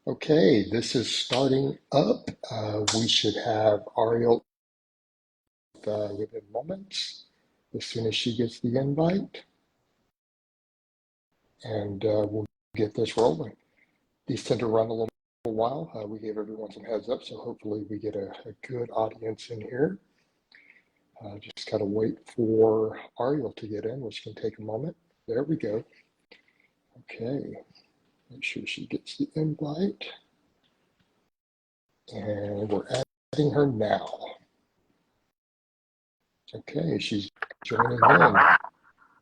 Okay, this is starting up. We should have Ariel within moments as soon as she gets the invite, and we'll get this rolling. These tend to run a little while. We gave everyone some heads up, so hopefully we get a good audience in here. Just gotta wait for Ariel to get in, which can take a moment. There we go. Okay, make sure she gets the invite, and we're adding her now. Okay, she's joining in. Ariel,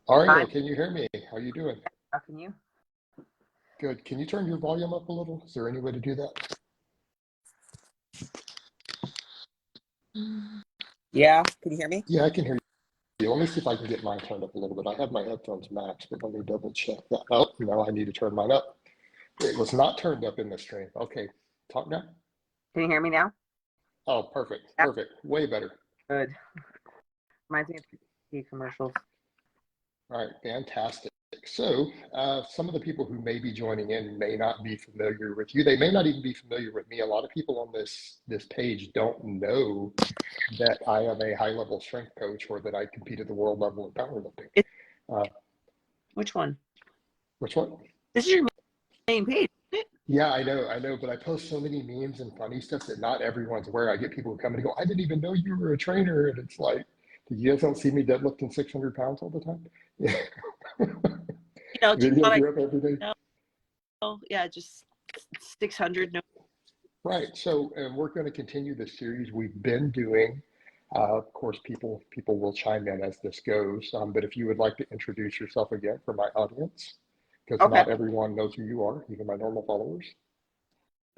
Hi. can you hear me? How are you doing? How can you? Good. Can you turn your volume up a little? Is there any way to do that? Yeah, can you hear me? Yeah, I can hear you. Let me see if I can get mine turned up a little bit. I have my headphones maxed, but let me double check that. Oh, no, I need to turn mine up. It was not turned up in the stream. Okay, talk now. Can you hear me now? Oh, perfect, Yeah, perfect. Way better. good. Reminds me of TV commercials. All right, fantastic. So, some of the people who may be joining in may not be familiar with you. They may not even be familiar with me. A lot of people on this page don't know that I am a high-level strength coach or that I compete at the world level in powerlifting. It, Uh, which one? which one? This is your main page, isn't it? Yeah, I know, but I post so many memes and funny stuff that not everyone's aware. I get people who come and go, I didn't even know you were a trainer. And it's like, you guys don't see me deadlifting 600 pounds all the time? Yeah. Just Videos thought I are up every day. know. Yeah, just 600. No. Right. So, and we're going to continue the series we've been doing. Of course, people will chime in as this goes. But if you would like to introduce yourself again for my audience, because Okay. not everyone knows who you are, even my normal followers.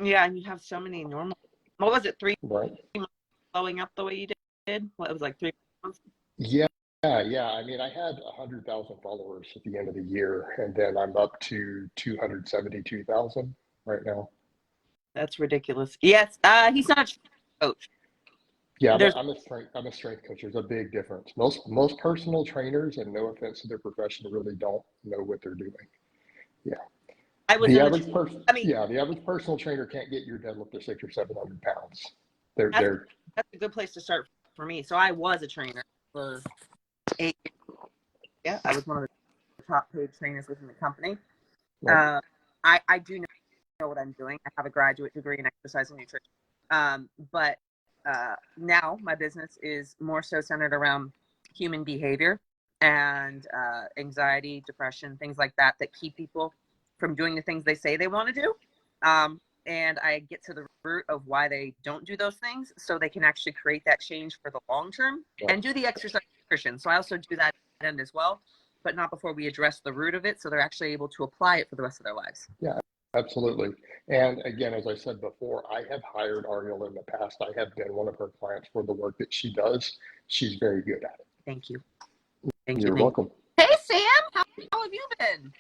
Yeah, and you have so many normal. What was it? 3 months Right. blowing up the way you did? What, it was like 3 months? Yeah. Yeah. I mean, I had 100,000 followers at the end of the year, and then I'm up to 272,000 right now. That's ridiculous. Yes. He's not a coach. Yeah, There's. I'm a strength coach. There's a big difference. Most personal trainers, and no offense to their profession, really don't know what they're doing. Yeah. I was The in the. average person, I mean, yeah, the average personal trainer can't get your deadlift to 600 or 700 pounds. They're, that's they're, that's a good place to start for me. So I was a trainer for 8 years. Yeah, I was one of the top paid trainers within the company. right. Uh, I do know what I'm doing. I have a graduate degree in exercise and nutrition. But now my business is more so centered around human behavior and anxiety, depression, things like that keep people from doing the things they say they want to do. And I get to the root of why they don't do those things so they can actually create that change for the long term Right. and do the exercise and nutrition. So I also do that end as well, but not before we address the root of it so they're actually able to apply it for the rest of their lives. Yeah, absolutely. And again, as I said before, I have hired Ariel in the past. I have been one of her clients for the work that she does. She's very good at it. Thank you. Thank you. You're Thank you. welcome. Hey, Sam, how have you been?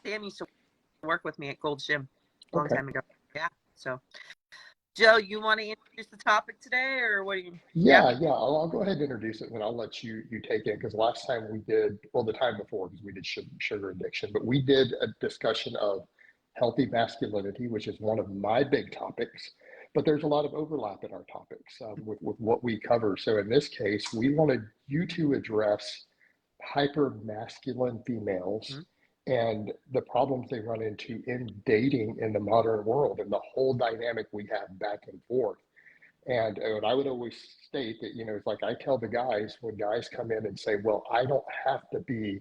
Sam used to work with me at Gold's Gym a long Okay. time ago. Yeah. So, Joe, you want to introduce the topic today, or what do you? Yeah. Yeah. I'll go ahead and introduce it, and then I'll let you take it because last time we did, well, the time before, because we did sugar addiction, but we did a discussion of healthy masculinity, which is one of my big topics. But there's a lot of overlap in our topics with what we cover. So in this case, we wanted you to address hyper masculine females Mm-hmm. and the problems they run into in dating in the modern world and the whole dynamic we have back and forth. And I would always state that, it's like I tell the guys when guys come in and say, well, I don't have to be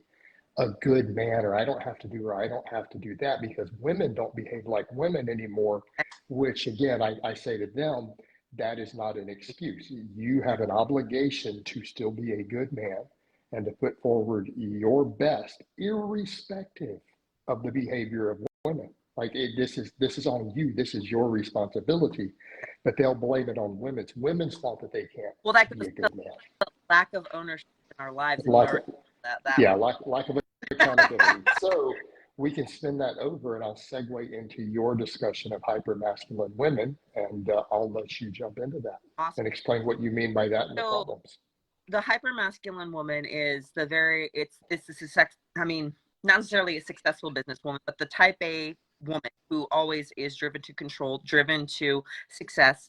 a good man, or I don't have to do, or I don't have to do that because women don't behave like women anymore, which again, I say to them, that is not an excuse. You have an obligation to still be a good man and to put forward your best, irrespective of the behavior of women. Like this is on you. This is your responsibility, but they'll blame it on women. It's women's fault that they can't Well, that be goes a to good man. the lack of ownership in our lives, and you Like, already that yeah, one. lack of accountability. So we can spin that over, and I'll segue into your discussion of hypermasculine women, and I'll let you jump into that Awesome. and explain what you mean by that and the So problems. the hypermasculine woman is the very it's this is sex. I mean, not necessarily a successful businesswoman, but the type A woman who always is driven to control, driven to success,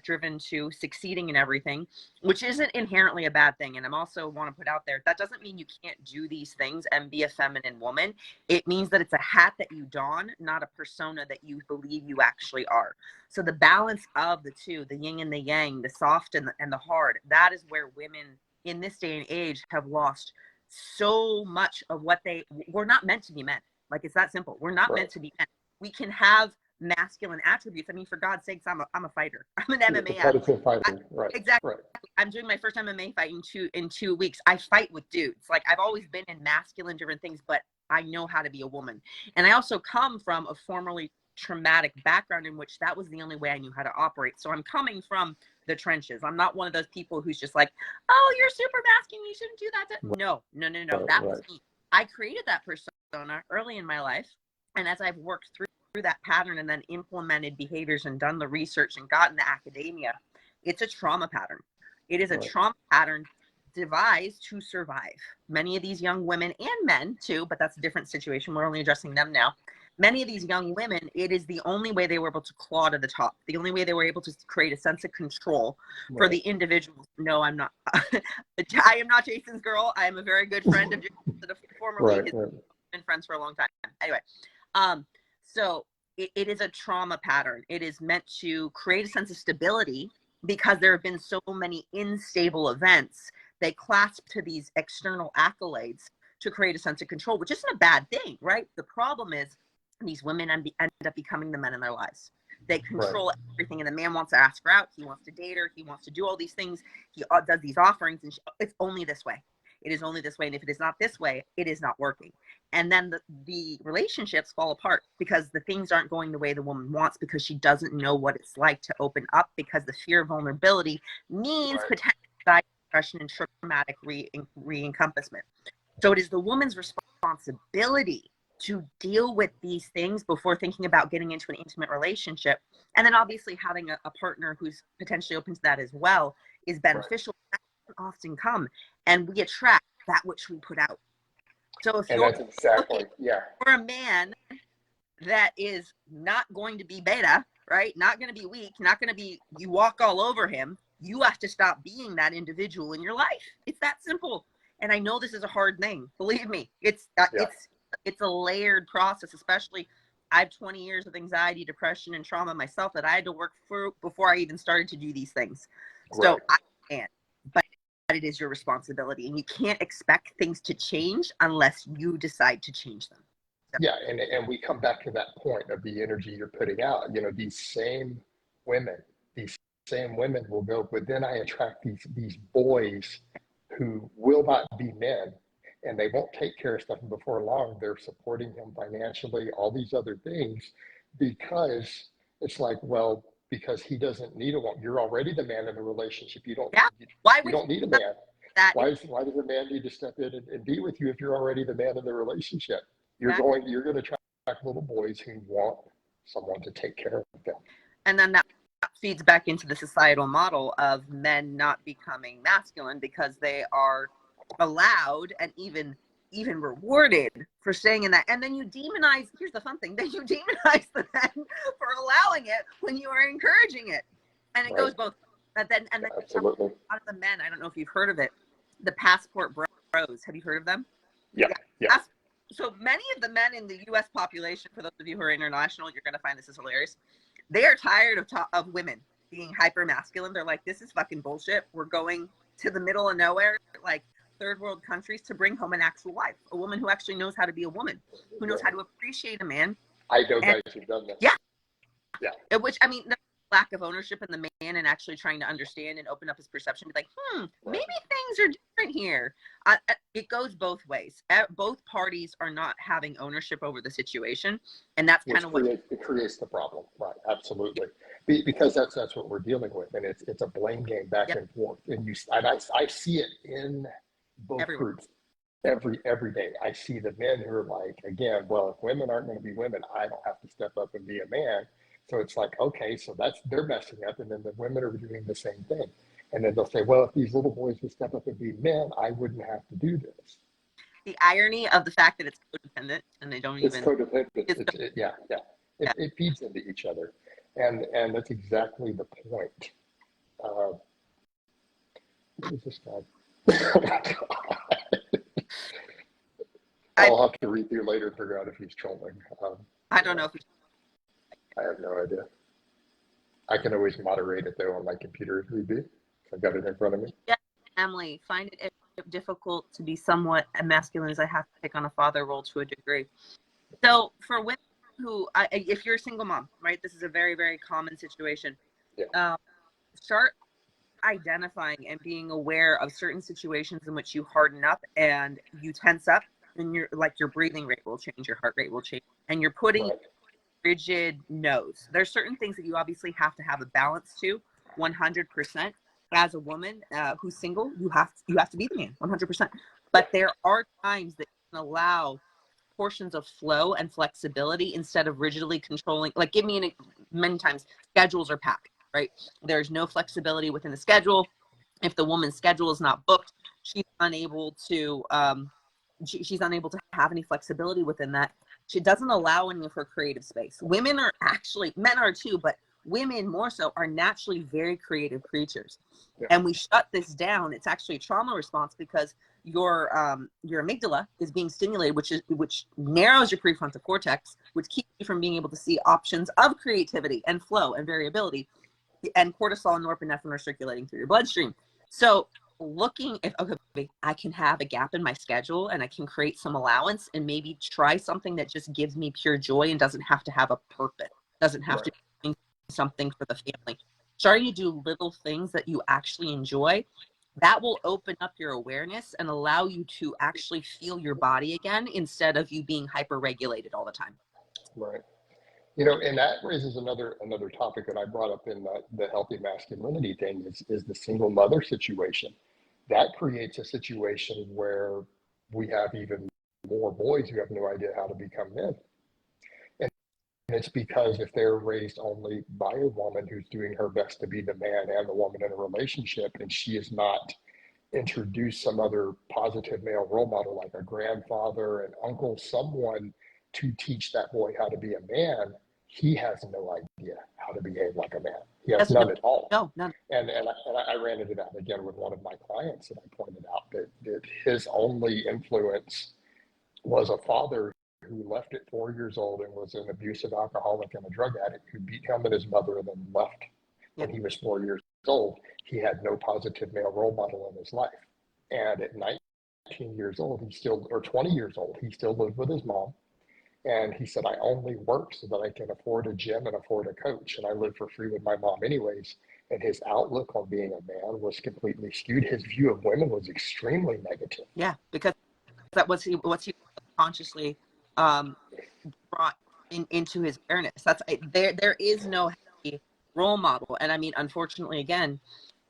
driven to succeeding in everything, which isn't inherently a bad thing. And I'm also want to put out there, that doesn't mean you can't do these things and be a feminine woman. It means that it's a hat that you don, not a persona that you believe you actually are. So the balance of the two, the yin and the yang, the soft and the hard, that is where women in this day and age have lost so much of what we're not meant to be men. Like, it's that simple. We're not meant to be men. We can have masculine attributes. I mean, for God's sakes, I'm a fighter. I'm an MMA athlete. Right. Exactly. Right. I'm doing my first MMA fight in 2 weeks. I fight with dudes. Like, I've always been in masculine different things, but I know how to be a woman. And I also come from a formerly traumatic background in which that was the only way I knew how to operate. So I'm coming from the trenches. I'm not one of those people who's just like, oh, you're super masculine, you shouldn't do that. No. That was me. I created that persona early in my life. And as I've worked through that pattern and then implemented behaviors and done the research and gotten to academia, it's a trauma pattern. It is a trauma pattern devised to survive. Many of these young women and men too, but that's a different situation. We're only addressing them now. Many of these young women, it is the only way they were able to claw to the top. The only way they were able to create a sense of control for the individuals. No, I'm not. I am not Jason's girl. I am a very good friend of Jason, formerly been friends for a long time. Anyway, so it is a trauma pattern. It is meant to create a sense of stability because there have been so many unstable events. They clasp to these external accolades to create a sense of control, which isn't a bad thing, right? The problem is these women end up becoming the men in their lives. They control everything, and the man wants to ask her out. He wants to date her. He wants to do all these things. He does these offerings, and it's only this way. It is only this way, and if it is not this way, it is not working. And then the relationships fall apart because the things aren't going the way the woman wants, because she doesn't know what it's like to open up, because the fear of vulnerability means potential depression and traumatic re-encompassment. So it is the woman's responsibility to deal with these things before thinking about getting into an intimate relationship. And then obviously having a partner who's potentially open to that as well is beneficial. That doesn't often come, and we attract that which we put out. So if you're looking for a man that is not going to be beta, right? Not going to be weak, not going to be, you walk all over him, you have to stop being that individual in your life. It's that simple. And I know this is a hard thing. Believe me, it's a layered process, especially I have 20 years of anxiety, depression, and trauma myself that I had to work through before I even started to do these things. So I can't, but it is your responsibility, and you can't expect things to change unless you decide to change them. So. Yeah, and we come back to that point of the energy you're putting out. You know, these same women will go, but then I attract these boys who will not be men, and they won't take care of stuff. And before long, they're supporting him financially, all these other things, because it's like, well, because he doesn't need a woman. You're already the man in the relationship. You don't. You don't need a man. Why does a man need to step in and be with you if you're already the man in the relationship? You're going to attract little boys who want someone to take care of them. And then that feeds back into the societal model of men not becoming masculine because they are allowed and even rewarded for staying in that. And then you demonize, here's the fun thing, then you demonize the men for allowing it when you are encouraging it. And it goes both. And then Absolutely. A lot of the men, I don't know if you've heard of it, the passport bros. Have you heard of them? Yeah. So many of the men in the U.S. population, for those of you who are international, you're going to find this is hilarious. They are tired of women being hyper masculine. They're like, this is fucking bullshit. We're going to the middle of nowhere, like third world countries, to bring home an actual wife, a woman who actually knows how to be a woman, who knows how to appreciate a man. I know guys who've done this. Yeah. Which, I mean, the lack of ownership in the man and actually trying to understand and open up his perception, be like, maybe things are different here. It goes both ways. Both parties are not having ownership over the situation, and that's kind of what it creates the problem. Right? Absolutely, because that's what we're dealing with, and it's a blame game back and forth. And I see it in both groups every day. I see the men who are like, again, well, if women aren't going to be women, I don't have to step up and be a man. So it's like, okay, so they're messing up, and then the women are doing the same thing. And then they'll say, well, if these little boys would step up and be men, I wouldn't have to do this. The irony of the fact that it's codependent, and they don't It's codependent. Yeah. it feeds into each other. And that's exactly the point. Who is this guy? Oh my God. I'll have to read through later and figure out if he's trolling. I don't know if I have no idea. I can always moderate it though on my computer if need be. I've got it in front of me. Yeah, family, find it difficult to be somewhat masculine as I have to take on a father role to a degree. So for women who, if you're a single mom, right, this is a very, very common situation. Yeah. Start identifying and being aware of certain situations in which you harden up and you tense up, and your breathing rate will change, your heart rate will change, and you're putting Right. rigid no's. There's certain things that you obviously have to have a balance to 100%. As a woman who's single, you have to be the man 100%. But there are times that you can allow portions of flow and flexibility instead of rigidly controlling. Like, many times schedules are packed, right? There's no flexibility within the schedule. If the woman's schedule is not booked, she's unable to she's unable to have any flexibility within that. She doesn't allow any of her creative space. Men are too, but women more so are naturally very creative creatures. Yeah. And we shut this down. It's actually a trauma response because your amygdala is being stimulated, which narrows your prefrontal cortex, which keeps you from being able to see options of creativity and flow and variability. And cortisol and norepinephrine are circulating through your bloodstream. So looking if, okay, I can have a gap in my schedule and I can create some allowance and maybe try something that just gives me pure joy and doesn't have to have a purpose, doesn't have to be something for the family. Starting to do little things that you actually enjoy, that will open up your awareness and allow you to actually feel your body again instead of you being hyper-regulated all the time. Right. You know, and that raises another topic that I brought up in the healthy masculinity thing is the single mother situation. That creates a situation where we have even more boys who have no idea how to become men. And it's because if they're raised only by a woman who's doing her best to be the man and the woman in a relationship, and she is not introduced some other positive male role model like a grandfather, an uncle, someone to teach that boy how to be a man, he has no idea how to behave like a man. He has none at all. No, none. And I ran into that again with one of my clients, and I pointed out that his only influence was a father who left at 4 years old and was an abusive alcoholic and a drug addict who beat him and his mother and then left when he was 4 years old. He had no positive male role model in his life. And at 19 years old, or 20 years old, he still lived with his mom. And he said, I only work so that I can afford a gym and afford a coach. And I live for free with my mom anyways. And his outlook on being a man was completely skewed. His view of women was extremely negative. Yeah, because that was he consciously brought into his awareness. That's there is no healthy role model. And I mean, unfortunately, again,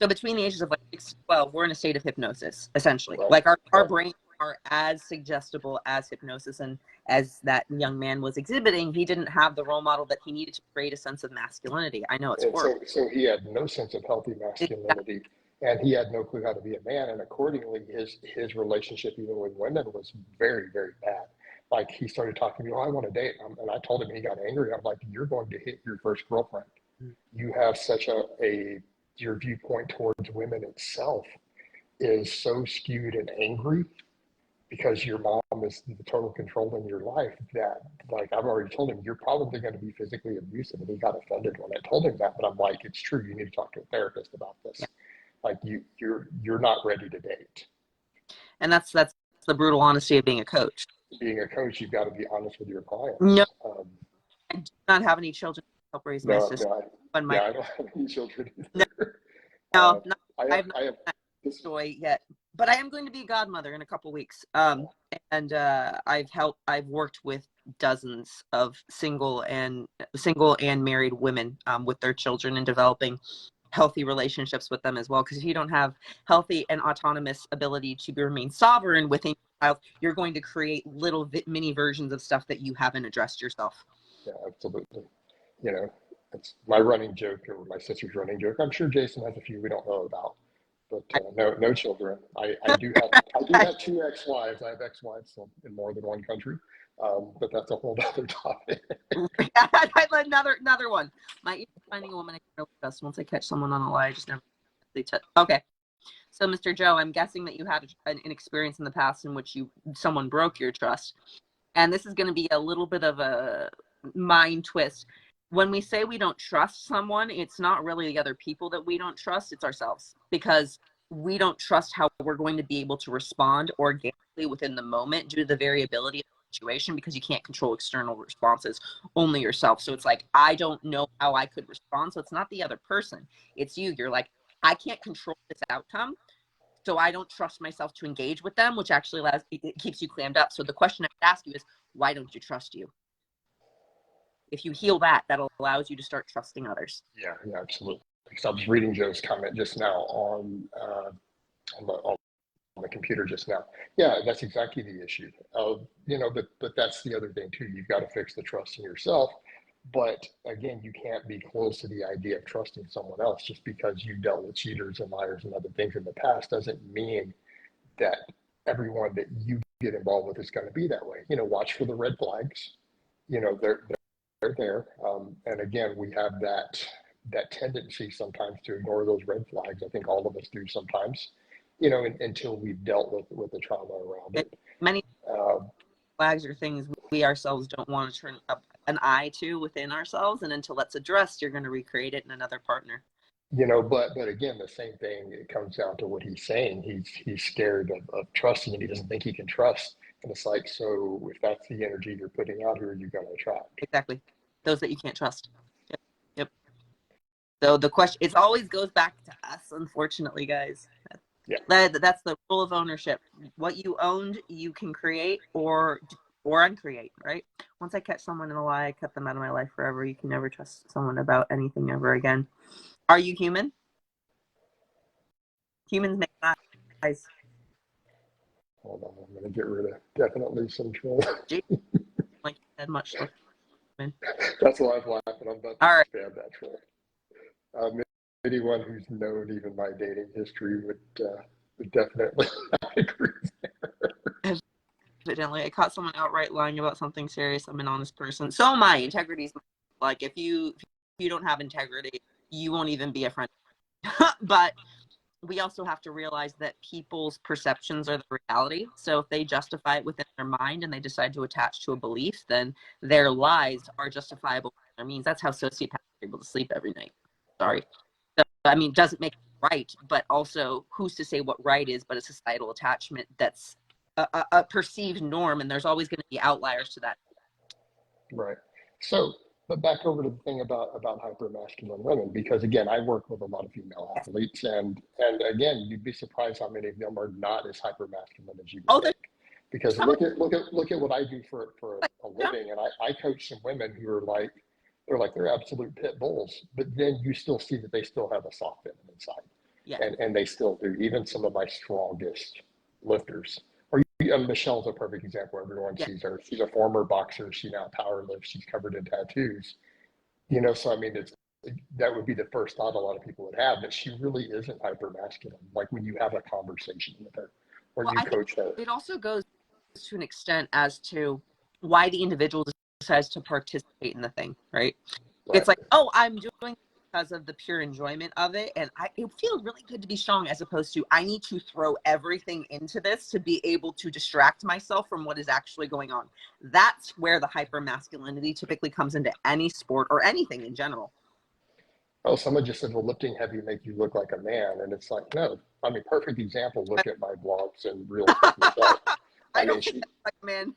so between the ages of like 6 to 12, we're in a state of hypnosis, essentially. Right. Like our brains are as suggestible as hypnosis. And as that young man was exhibiting, he didn't have the role model that he needed to create a sense of masculinity. I know it's horrible. So he had no sense of healthy masculinity, and he had no clue how to be a man. And accordingly, his relationship even with women was very, very bad. Like, he started talking to me, oh, I want to date. And I told him, he got angry. I'm like, you're going to hit your first girlfriend. You have such your viewpoint towards women itself is so skewed and angry because your mom is the total control in your life that, like, I've already told him, you're probably going to be physically abusive. And he got offended when I told him that, but I'm like, it's true. You need to talk to a therapist about this. Yeah. Like, you're not ready to date. And that's the brutal honesty of being a coach. Being a coach, you've got to be honest with your clients. No, I do not have any children to help raise my sister. I don't have any children either. No, I have this joy yet, but I am going to be a godmother in a couple weeks. And I've worked with dozens of single and married women with their children and developing healthy relationships with them as well. Because if you don't have healthy and autonomous ability to remain sovereign within your child, you're going to create little mini versions of stuff that you haven't addressed yourself. Yeah, absolutely. You know, it's my running joke, or my sister's running joke. I'm sure Jason has a few we don't know about, but no children. I do have 2 ex-wives. I have ex-wives in more than one country, but that's a whole other topic. I'd another one. My finding a woman I can really trust. Once I catch someone on a lie, I just never. Okay. So, Mr. Joe, I'm guessing that you had an experience in the past in which someone broke your trust, and this is going to be a little bit of a mind twist. When we say we don't trust someone, it's not really the other people that we don't trust, it's ourselves, because we don't trust how we're going to be able to respond organically within the moment due to the variability of the situation, because you can't control external responses, only yourself. So it's like, I don't know how I could respond. So it's not the other person, it's you. You're like, I can't control this outcome, so I don't trust myself to engage with them, which actually it keeps you clammed up. So the question I would ask you is, why don't you trust you? If you heal that allows you to start trusting others. Yeah, absolutely. Because I was reading Joe's comment just now on the computer just now. Yeah, that's exactly the issue. But that's the other thing too. You've got to fix the trust in yourself. But again, you can't be close to the idea of trusting someone else. Just because you've dealt with cheaters and liars and other things in the past doesn't mean that everyone that you get involved with is going to be that way. Watch for the red flags. They're there. And again, we have that tendency sometimes to ignore those red flags. I think all of us do sometimes, until we've dealt with the trauma around it. Many flags are things we ourselves don't want to turn up an eye to within ourselves, and until that's addressed, you're going to recreate it in another partner. But again, the same thing, it comes down to what he's saying. He's scared of trusting, and he doesn't think he can trust. And it's like, so if that's the energy you're putting out, who are you going to attract? Exactly. Those that you can't trust. Yep. So the question, it always goes back to us, unfortunately, guys. Yeah. That's the rule of ownership. What you owned, you can create or uncreate, right? Once I catch someone in a lie, I cut them out of my life forever. You can never trust someone about anything ever again. Are you human? Humans make lies. Hold on, I'm going to get rid of definitely some troll. Like you said, much less human. That's why I'm laughing. I'm about to spam that troll. Anyone who's known even my dating history would definitely agree there. Evidently, I caught someone outright lying about something serious. I'm an honest person. So am I. Integrity is like, if you don't have integrity, you won't even be a friend. But we also have to realize that people's perceptions are the reality. So if they justify it within their mind and they decide to attach to a belief, then their lies are justifiable. I mean, that's how sociopaths are able to sleep every night. Sorry. So, I mean, doesn't make it right, but also who's to say what right is, but a societal attachment that's a perceived norm, and there's always going to be outliers to that. Right. So, but back over to the thing about hypermasculine women, because again, I work with a lot of female athletes, and again, you'd be surprised how many of them are not as hypermasculine as you would think. Because look at what I do for a living, and I coach some women who are like, they're absolute pit bulls, but then you still see that they still have a soft feminine inside. Yeah. And they still do. Even some of my strongest lifters. Michelle's a perfect example. Everyone sees her. She's a former boxer. She now power lifts. She's covered in tattoos. So I mean, that would be the first thought a lot of people would have, that she really isn't hyper masculine. Like when you have a conversation with her or you coach her. It also goes to an extent as to why the individual decides to participate in the thing, right? It's like, oh, I'm doing because of the pure enjoyment of it, and it feels really good to be strong, as opposed to I need to throw everything into this to be able to distract myself from what is actually going on. That's where the hypermasculinity typically comes into any sport or anything in general. Oh, someone just said, well, lifting heavy make you look like a man, and it's like, no. I mean, perfect example. Look at my blogs and reels with myself. I mean, she's like a man.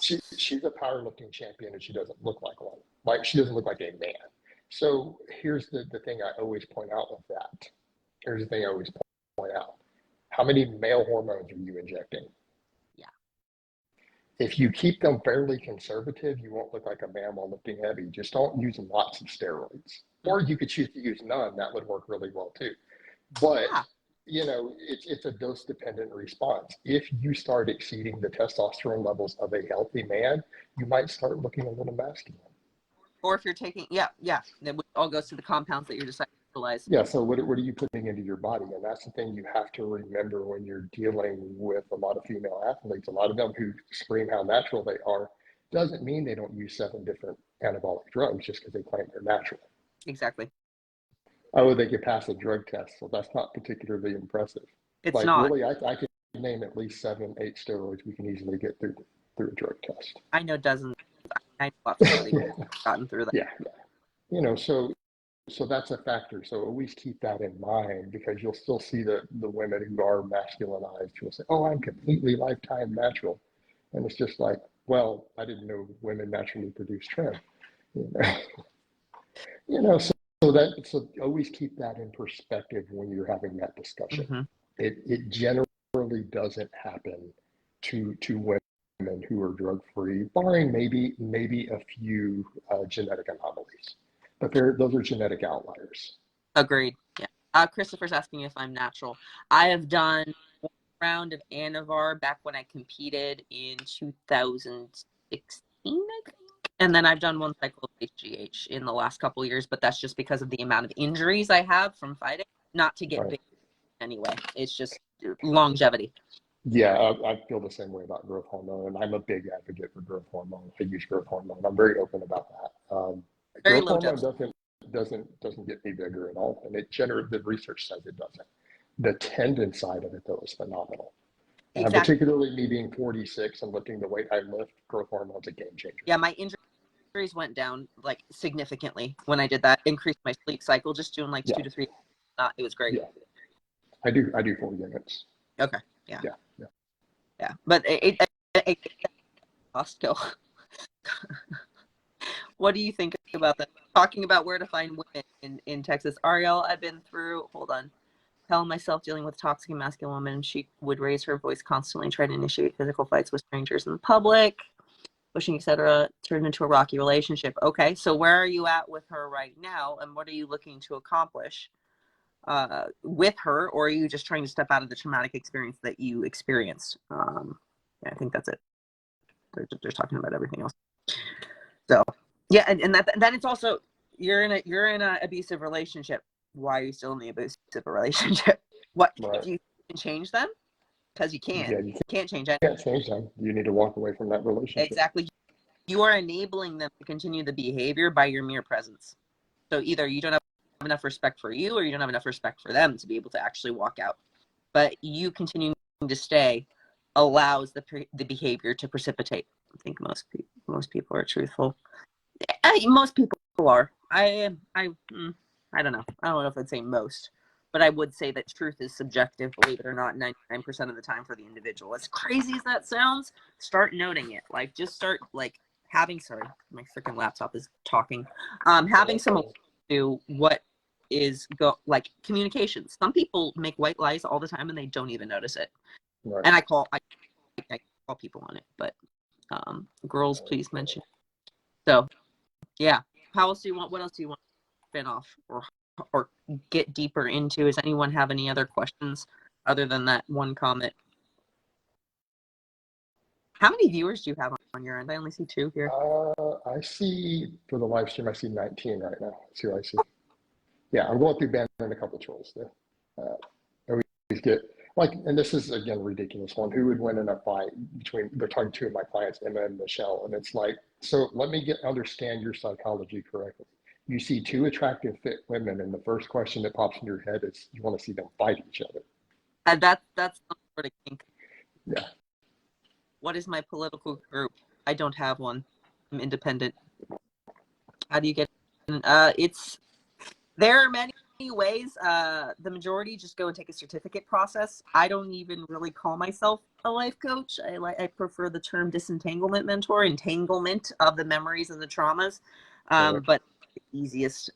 she's a powerlifting champion, and she doesn't look like one. Like, she doesn't look like a man. So here's the thing I always point out with that. Here's the thing I always point out. How many male hormones are you injecting? Yeah. If you keep them fairly conservative, you won't look like a man while lifting heavy. Just don't use lots of steroids. Or you could choose to use none. That would work really well too. But, it's a dose-dependent response. If you start exceeding the testosterone levels of a healthy man, you might start looking a little masculine. Or if you're taking, it all goes to the compounds that you're deciding to utilize. Yeah, so what are you putting into your body? And that's the thing you have to remember when you're dealing with a lot of female athletes. A lot of them who scream how natural they are, doesn't mean they don't use 7 different anabolic drugs just because they claim they're natural. Exactly. Oh, they could pass a drug test, so that's not particularly impressive. It's Like not. really, I could name at least 7, 8 steroids we can easily get through a drug test. I know dozens. I know lots of somebody Yeah, gotten through that. yeah, yeah. You know, so that's a factor. So always keep that in mind, because you'll still see the women who are masculinized who will say, "Oh, I'm completely lifetime natural," and it's just like, well, I didn't know women naturally produce trim. You know, you know, so always keep that in perspective when you're having that discussion. Mm-hmm. It generally doesn't happen to women who are drug free, barring maybe a few genetic anomalies, but those are genetic outliers. Agreed. Yeah. Christopher's asking if I'm natural. I have done one round of Anavar back when I competed in 2016, I think. And then I've done one cycle of HGH in the last couple of years, but that's just because of the amount of injuries I have from fighting, not to get Right. big anyway. It's just longevity. Yeah, I feel the same way about growth hormone, and I'm a big advocate for growth hormone. I use growth hormone. I'm very open about that. Very Growth low hormone dose. doesn't get me bigger at all, and the research says it doesn't. The tendon side of it though is phenomenal, and Exactly. particularly me being 46 and lifting the weight I lift, growth hormone's a game changer. Yeah, my injuries went down like significantly when I did that. Increased my sleep cycle, just doing like Yeah, 2 to 3. It was great. yeah, I do 4 units. Okay. Yeah. Yeah, yeah. Yeah. But it Costco. What do you think about that? Talking about where to find women in Texas. Ariel, I've been through, hold on, telling myself dealing with toxic and masculine women. She would raise her voice constantly, try to initiate physical fights with strangers in public, pushing, etc. Turned into a rocky relationship. Okay, so where are you at with her right now, and what are you looking to accomplish with her, or are you just trying to step out of the traumatic experience that you experienced? Yeah, I think that's it. They're talking about everything else. So yeah, and then it's also you're in a abusive relationship. Why are you still in the abusive relationship? What Right. do you can change them? Because you can't. Yeah, you Can't change can't change them. You need to walk away from that relationship. exactly. You are enabling them to continue the behavior by your mere presence. So either you don't have enough respect for you, or you don't have enough respect for them to be able to actually walk out. But you continuing to stay allows the behavior to precipitate. I think most people are truthful. Most people are. I don't know. I don't know if I'd say most, but I would say that truth is subjective, believe it or not, 99% of the time for the individual. As crazy as that sounds, start noting it. Like, just start, like, sorry, my freaking laptop is talking. Having someone do what is like communications. Some people make white lies all the time and they don't even notice it. Right. And I call people on it, but girls, please mention. So yeah. What else do you want to spin off or get deeper into? Does anyone have any other questions other than that one comment? How many viewers do you have on your end? I only see 2 here. I see, for the live stream, I see 19 right now. Let's see what I see. Yeah, I'm going through banning a couple trolls there. And we get, like, and this is, again, a ridiculous one. Who would win in a fight between, they're talking to 2 of my clients, Emma and Michelle, and it's like, so let me understand your psychology correctly. You see 2 attractive, fit women, and the first question that pops in your head is, you want to see them fight each other. That's some sort of kink. Yeah. What is my political group? I don't have one. I'm independent. How do you get there are many ways. The majority just go and take a certificate process. I don't even really call myself a life coach. I prefer the term disentanglement mentor, entanglement of the memories and the traumas. But the easiest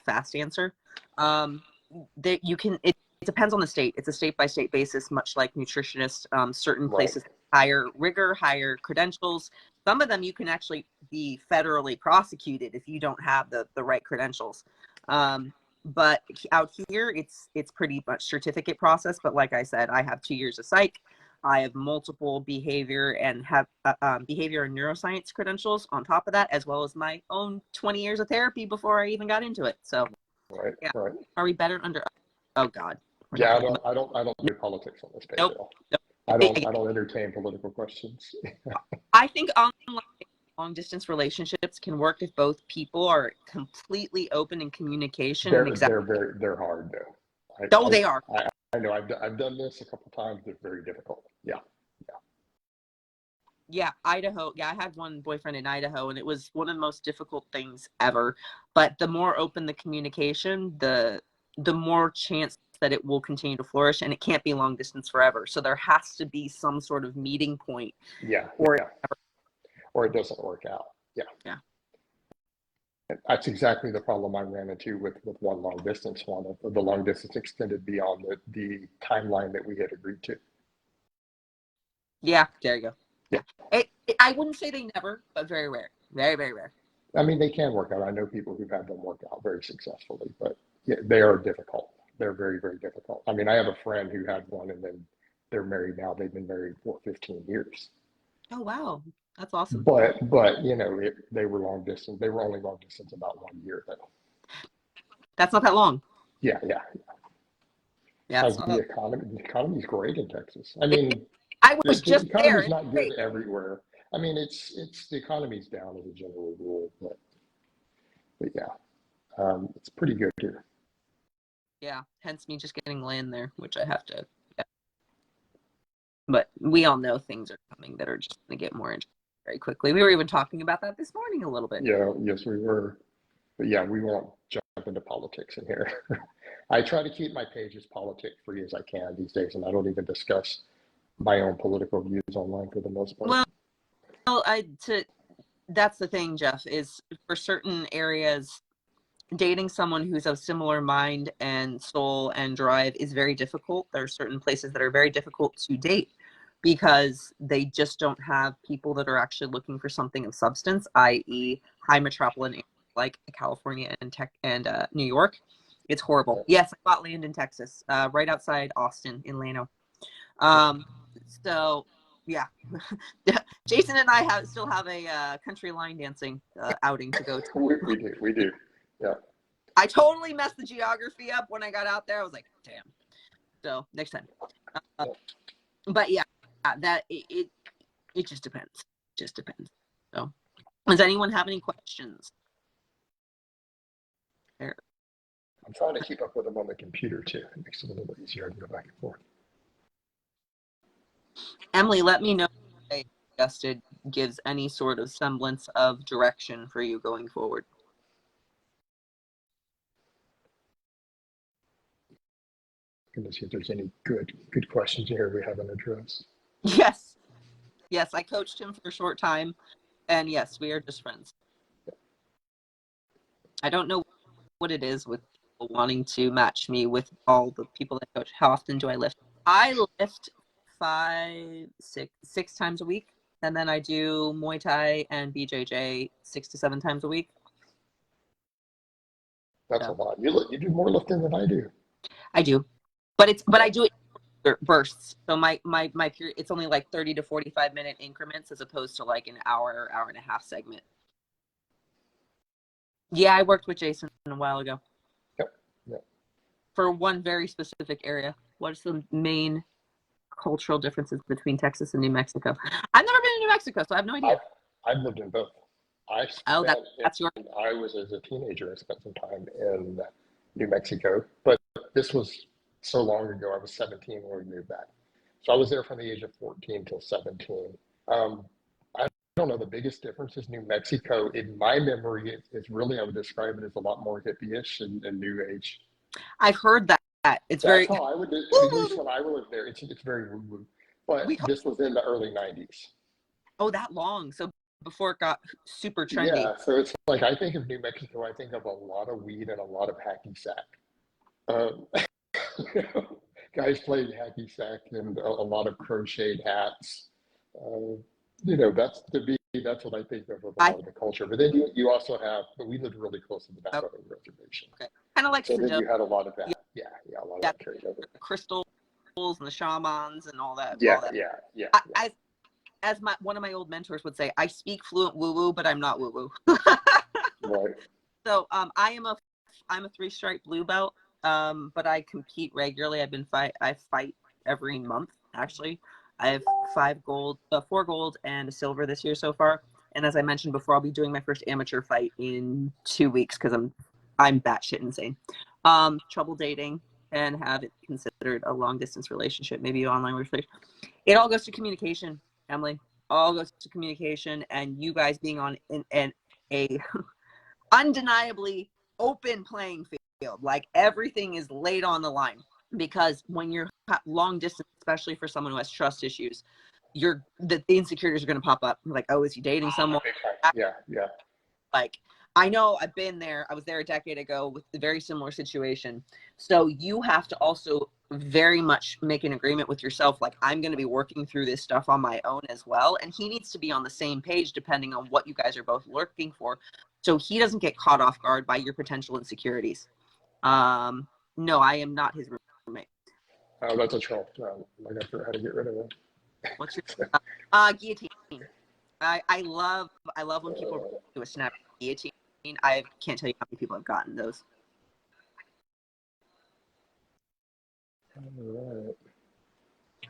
fast answer. That you can it depends on the state. It's a state-by-state basis, much like nutritionists. Certain places higher rigor, higher credentials. Some of them you can actually be federally prosecuted if you don't have the right credentials. But out here, it's pretty much certificate process. But like I said, I have 2 years of psych. I have multiple behavior and behavior and neuroscience credentials on top of that, as well as my own 20 years of therapy before I even got into it. So, yeah. Are we better under? Oh God. Yeah, I don't do politics on this page at all. I don't entertain political questions. I think online long distance relationships can work if both people are completely open in communication and exactly. They're hard though. Oh, they are. I know I've done this a couple times. They're very difficult. Yeah. Yeah, Idaho. Yeah, I had one boyfriend in Idaho, and it was one of the most difficult things ever. But the more open the communication, the more chance that it will continue to flourish, and it can't be long distance forever. So there has to be some sort of meeting point. Yeah. Or or it doesn't work out. Yeah. Yeah. That's exactly the problem I ran into with one long distance one. The long distance extended beyond the timeline that we had agreed to. Yeah, there you go. Yeah. I wouldn't say they never, but very rare. Very, very rare. I mean, they can work out. I know people who've had them work out very successfully, but yeah, they are difficult. They're very, very difficult. I mean, I have a friend who had one and then they're married now. They've been married for 15 years. Oh, wow. That's awesome. But you know, they were long distance. They were only long distance about 1 year though. That's not that long. Yeah. Yeah. The economy's great in Texas. I mean, I was the just economy's there. not good everywhere. I mean, it's the economy's down as a general rule, but yeah, it's pretty good here. Yeah, hence me just getting land there, which I have to. Yeah. But we all know things are coming that are just going to get more interesting very quickly. We were even talking about that this morning a little bit. Yeah, yes, we were. But yeah, we won't jump into politics in here. I try to keep my page as politic free as I can these days, and I don't even discuss my own political views online for the most part. Well, that's the thing, Jeff, is for certain areas, dating someone who's of similar mind and soul and drive is very difficult. There are certain places that are very difficult to date because they just don't have people that are actually looking for something of substance, i.e. high metropolitan areas like California and New York. It's horrible. Yes, I bought land in Texas, right outside Austin in Llano. So yeah, Jason and I still have a country line dancing outing to go to. We do. Yeah. I totally messed the geography up when I got out there. I was like, damn. So next time. But yeah, that it just depends. Just depends. So, does anyone have any questions? There. I'm trying to keep up with them on the computer too. It makes it a little easier to go back and forth. Emily, let me know if I suggested gives any sort of semblance of direction for you going forward. Going to see if there's any good questions here we haven't addressed. Yes, I coached him for a short time, and yes, we are just friends. I don't know what it is with people wanting to match me with all the people I coach. How often do I lift? I lift 6 times a week, and then I do Muay Thai and BJJ 6 to 7 times a week. That's a lot. You do more lifting than I do. I do, but I do it in bursts. So my period, it's only like 30 to 45 minute increments as opposed to like an hour and a half segment. Yeah, I worked with Jason a while ago. Yep. For one very specific area. What's the main cultural differences between Texas and New Mexico? I've never been to New Mexico, so I have no idea. I've lived in both. That's your. I was as a teenager. I spent some time in New Mexico, but this was so long ago. I was 17 when we moved back, so I was there from the age of 14 till 17. I don't know. The biggest difference is New Mexico. In my memory, it's really, I would describe it as a lot more hippie-ish and new age. I've heard that. It's That's how I would, at least when I lived there, it's very woo-woo. But this was in the early 90s. Oh, that long. So before it got super trendy. Yeah, so it's like, I think of New Mexico, I think of a lot of weed and a lot of hacky sack. Guys playing hacky sack and a lot of crocheted hats. That's what I think of a lot of the culture. But then you also have, but we lived really close to the Navajo reservation. Okay. Kind of like so then you had a lot of that. Yeah, a lot of that carried over. The crystals and the shamans and all that. Yeah. As one of my old mentors would say, I speak fluent woo-woo, but I'm not woo-woo. Right. So I'm a 3-stripe blue belt, but I compete regularly. I fight every month, actually. I have 4 gold and a silver this year so far. And as I mentioned before, I'll be doing my first amateur fight in 2 weeks because I'm batshit insane. Trouble dating and have it considered a long distance relationship, maybe an online relationship. It all goes to communication, Emily. All goes to communication, and you guys being on a undeniably open playing field. Like everything is laid on the line, because when you're long distance, especially for someone who has trust issues, the insecurities are going to pop up. Like, oh, is he dating someone? Yeah. Like, I know I've been there. I was there a decade ago with a very similar situation. So you have to also very much make an agreement with yourself. Like, I'm going to be working through this stuff on my own as well. And he needs to be on the same page depending on what you guys are both looking for. So he doesn't get caught off guard by your potential insecurities. No, I am not his roommate. Oh, that's a troll. I got to figure out how to get rid of it. What's your guillotine? I love when people do a snap guillotine. I can't tell you how many people have gotten those. All right.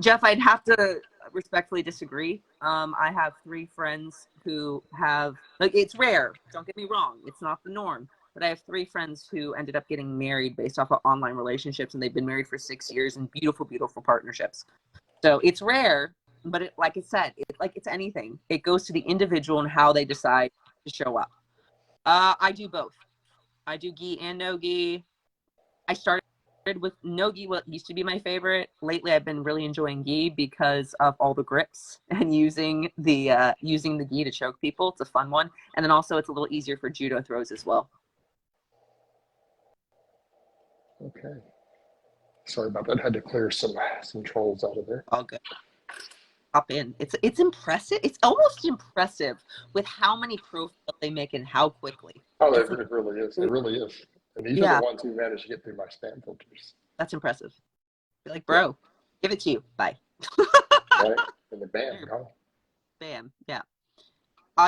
Jeff, I'd have to respectfully disagree. I have 3 friends who have, like, it's rare, don't get me wrong, it's not the norm, but I have 3 friends who ended up getting married based off of online relationships, and they've been married for 6 years in beautiful, beautiful partnerships. So it's rare, but like I said, it's anything. It goes to the individual and how they decide to show up. I do both. I do gi and no gi. I started with no gi, what used to be my favorite. Lately, I've been really enjoying gi because of all the grips and using the gi to choke people. It's a fun one, and then also it's a little easier for judo throws as well. Okay. Sorry about that. I had to clear some trolls out of there. All good. Hop in. It's impressive. It's almost impressive with how many profiles they make and how quickly. Oh, it really is. It really is. And these are the ones who managed to get through my spam filters. That's impressive. You're like, bro, give it to you. Bye. Right? And then bam, gone. Bam. Yeah.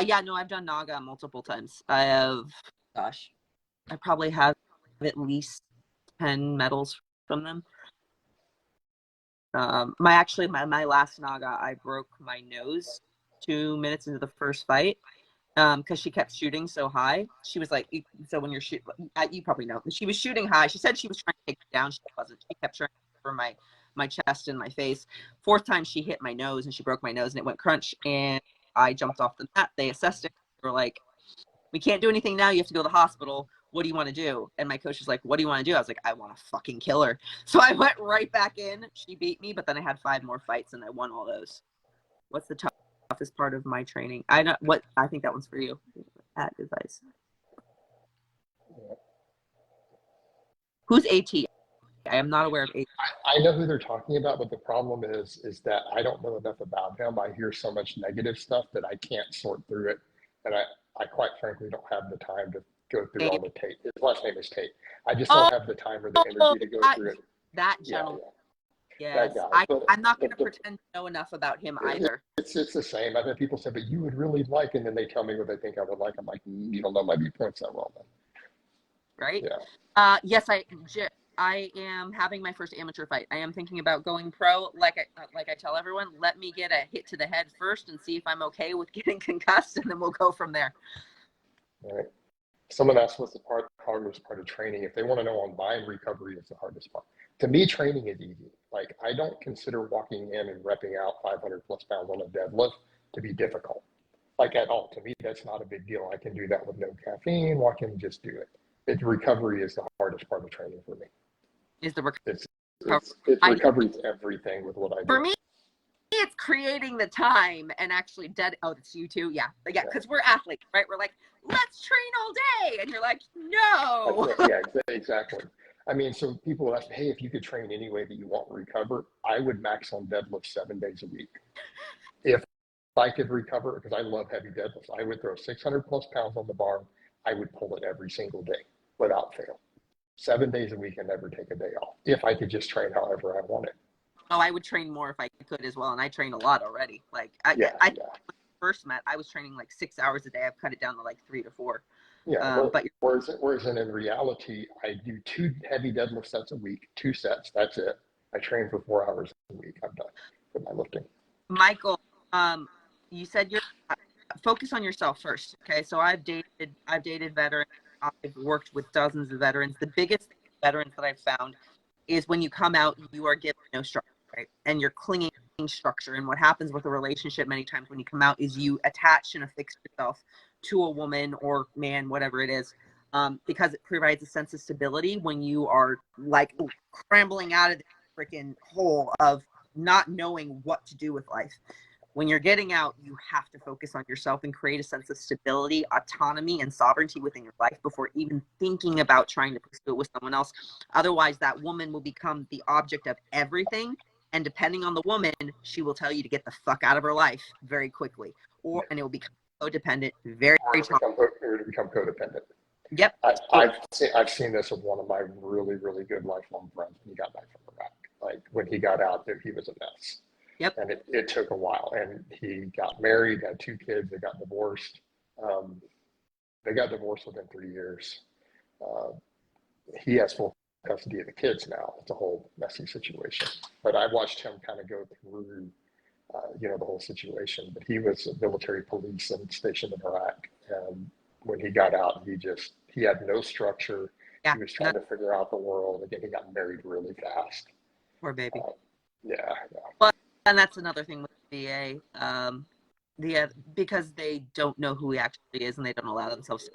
Yeah, no, I've done Naga multiple times. I probably have at least 10 medals from them. My last Naga, I broke my nose 2 minutes into the first fight because she kept shooting so high. She was like, so when you're shooting, you probably know, she was shooting high. She said she was trying to take me down. She wasn't. She kept trying for my chest and my face. 4th time she hit my nose and she broke my nose and it went crunch and I jumped off the mat. They assessed it. They were like, we can't do anything now. You have to go to the hospital. What do you want to do? And my coach was like, what do you want to do? I was like, I want to fucking kill her. So I went right back in. She beat me, but then I had 5 more fights and I won all those. What's the toughest part of my training? I think that one's for you. Advice. Who's AT? I am not aware of AT. I know who they're talking about, but the problem is that I don't know enough about him. I hear so much negative stuff that I can't sort through it. And I quite frankly don't have the time to go through all the Tate. His last name is Tate. I just don't have the time or the energy to go through it. That gentleman. Yeah. Yes. I'm not going to pretend to know enough about him either. It's the same. I've had people say, but you would really like, and then they tell me what they think I would like. I'm like, you don't know my viewpoints that well then. Right? Yeah. Yes, I am having my first amateur fight. I am thinking about going pro. Like I tell everyone, let me get a hit to the head first and see if I'm okay with getting concussed, and then we'll go from there. All right. Someone asked what's the hardest part of training. If they want to know on mine, recovery is the hardest part. To me, training is easy. Like, I don't consider walking in and repping out 500 plus pounds on a deadlift to be difficult. Like, at all. To me, that's not a big deal. I can do that with no caffeine. Walk in and just do it. Recovery is the hardest part of training for me. Is the recovery? It's recovery is everything with what I do. For me, it's creating the time and actually oh, it's you too. Yeah, because we're athletes, right? We're like, let's train all day, and you're like, no. Yeah, exactly. I mean, so people ask, hey, if you could train any way that you want to recover, I would max on deadlift 7 days a week. If I could recover, because I love heavy deadlifts, I would throw 600 plus pounds on the bar. I would pull it every single day without fail. 7 days a week and never take a day off. If I could just train however I wanted. Oh, I would train more if I could as well, and I train a lot already. Like when I first met, I was training like 6 hours a day. I've cut it down to like 3 to 4. Yeah, whereas in reality, I do 2 heavy deadlift sets a week, 2 sets. That's it. I train for 4 hours a week. I'm done with my lifting. Michael, you said you're focus on yourself first. Okay. So I've dated veterans. I've worked with dozens of veterans. The biggest thing with veterans that I've found is when you come out, you are given no structure, right? And you're clinging structure. And what happens with a relationship many times when you come out is you attach and affix yourself to a woman or man, whatever it is, because it provides a sense of stability when you are like scrambling out of the freaking hole of not knowing what to do with life. When you're getting out, you have to focus on yourself and create a sense of stability, autonomy, and sovereignty within your life before even thinking about trying to pursue it with someone else. Otherwise, that woman will become the object of everything. And depending on the woman, she will tell you to get the fuck out of her life very quickly. And it will become codependent very, Or very to become codependent. Yep. I've seen this with one of my really, really good lifelong friends when he got back from Iraq. Like when he got out, he was a mess. Yep. And it took a while. And he got married, had 2 kids, they got divorced. They got divorced within 3 years. He has full custody of the kids now. It's a whole messy situation. But I watched him kind of go through, the whole situation. But he was military police and stationed in Iraq. And when he got out, he had no structure. Yeah. He was trying to figure out the world. Again, he got married really fast. Poor baby. Yeah. Well, and that's another thing with the VA, because they don't know who he actually is and they don't allow themselves to.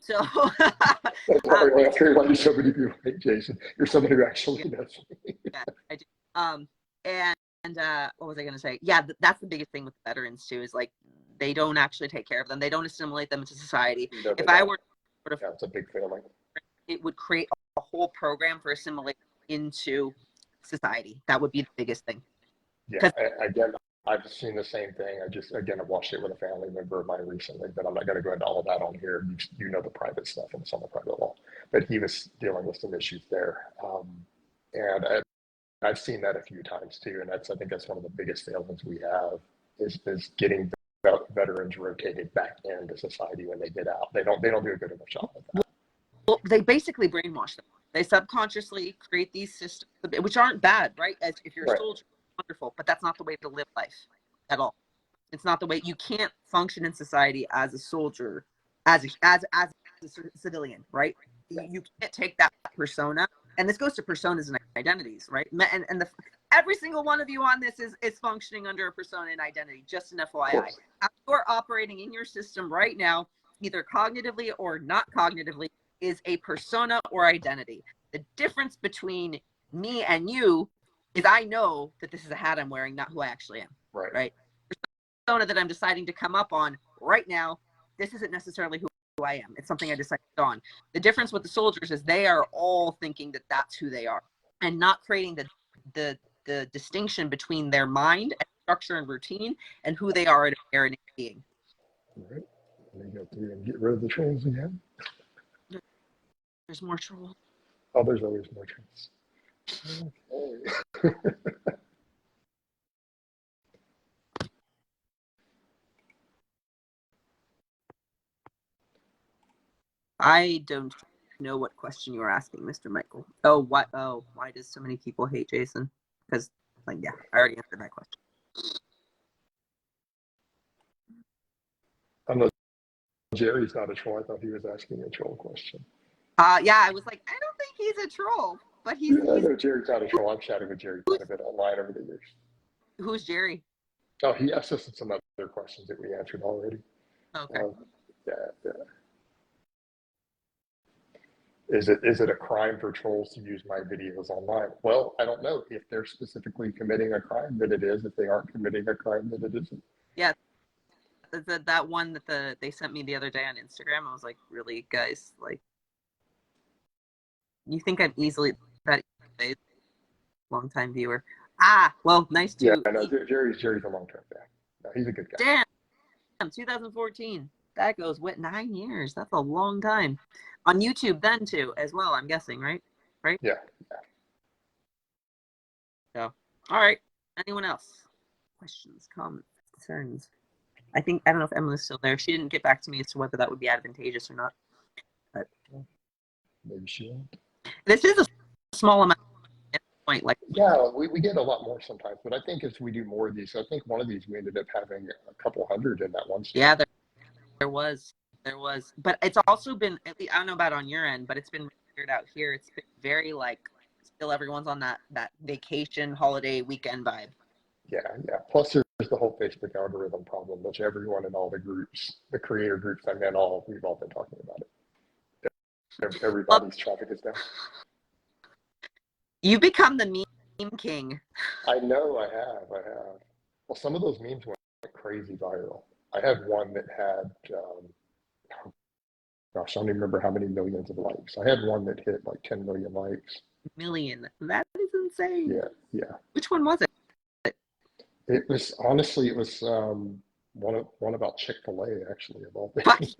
So after why do so many people hate Jason? You're somebody who actually knows me. Yeah, I do. And what was I going to say? Yeah, that's the biggest thing with veterans too, is like they don't actually take care of them. They don't assimilate them into society. No, if I were sort of, it's a big family. It would create a whole program for assimilation into society. That would be the biggest thing. Yeah, again, I've seen the same thing. I watched it with a family member of mine recently, but I'm not going to go into all of that on here. You know the private stuff and it's on the private law. But he was dealing with some issues there. And I've seen that a few times too. And I think that's one of the biggest failings we have is getting veterans rotated back into society when they get out. They don't do a good enough job of that. Well, they basically brainwash them. They subconsciously create these systems, which aren't bad, right? As if you're a soldier, wonderful, but that's not the way to live life at all. It's not the way. You can't function in society as a soldier, as a civilian, right? You can't take that persona, and this goes to personas and identities, right? And every single one of you on this is functioning under a persona and identity. Just an FYI, you're operating in your system right now, either cognitively or not cognitively, is a persona or identity. The difference between me and you is I know that this is a hat I'm wearing, not who I actually am. Right? The persona that I'm deciding to come up on right now, this isn't necessarily who I am. It's something I decided on. The difference with the soldiers is they are all thinking that that's who they are and not creating the distinction between their mind and structure and routine and who they are as a being. All right. Let me go through and get rid of the trolls again. There's more trolls. Oh, there's always more trolls. Okay. I don't know what question you were asking, Mr. Michael. Oh, what? Oh, why does so many people hate Jason? Because, I already answered that question. I know Jerry's not a troll. I thought he was asking a troll question. Yeah, I was like, I don't think he's a troll, but he's. I know Jerry's not a troll. I've chatted with Jerry quite a bit online over the years. Who's Jerry? Oh, he asked us some other questions that we answered already. Okay. Yeah. Is it a crime for trolls to use my videos online? Well, I don't know. If they're specifically committing a crime, then it is. If they aren't committing a crime, then it isn't. Yeah. That one that they sent me the other day on Instagram, I was like, really, guys? Like, you think I'm easily that long-time viewer? Well, nice to. Yeah, I know. Jerry's a long-term fan. No, he's a good guy. Damn, 2014. That goes 9 years. That's a long time. On YouTube then too, as well, I'm guessing, right? Yeah. So, all right. Anyone else? Questions, comments, concerns? I don't know if Emily's still there. She didn't get back to me as to whether that would be advantageous or not. But maybe she won't. This is a small amount. point. Like, Yeah, we get a lot more sometimes, but I think as we do more of these, I think one of these we ended up having a couple hundred in that one store. yeah, there was, but it's also been, at least, I don't know about on your end, but it's been weird out here. It's been very like, still everyone's on that vacation, holiday, weekend vibe. Yeah, yeah. Plus, there's the whole Facebook algorithm problem, which everyone in all the groups, the creator groups I'm in, we've all been talking about it. Well, Everybody's traffic is down. you've become the meme king. I know, I have. Well, some of those memes went crazy viral. I had one that had, gosh, I don't even remember how many millions of likes. I had one that hit like 10 million likes. Million. That is insane. Yeah, yeah. Which one was it? It was honestly, it was one about Chick-fil-A actually of all things.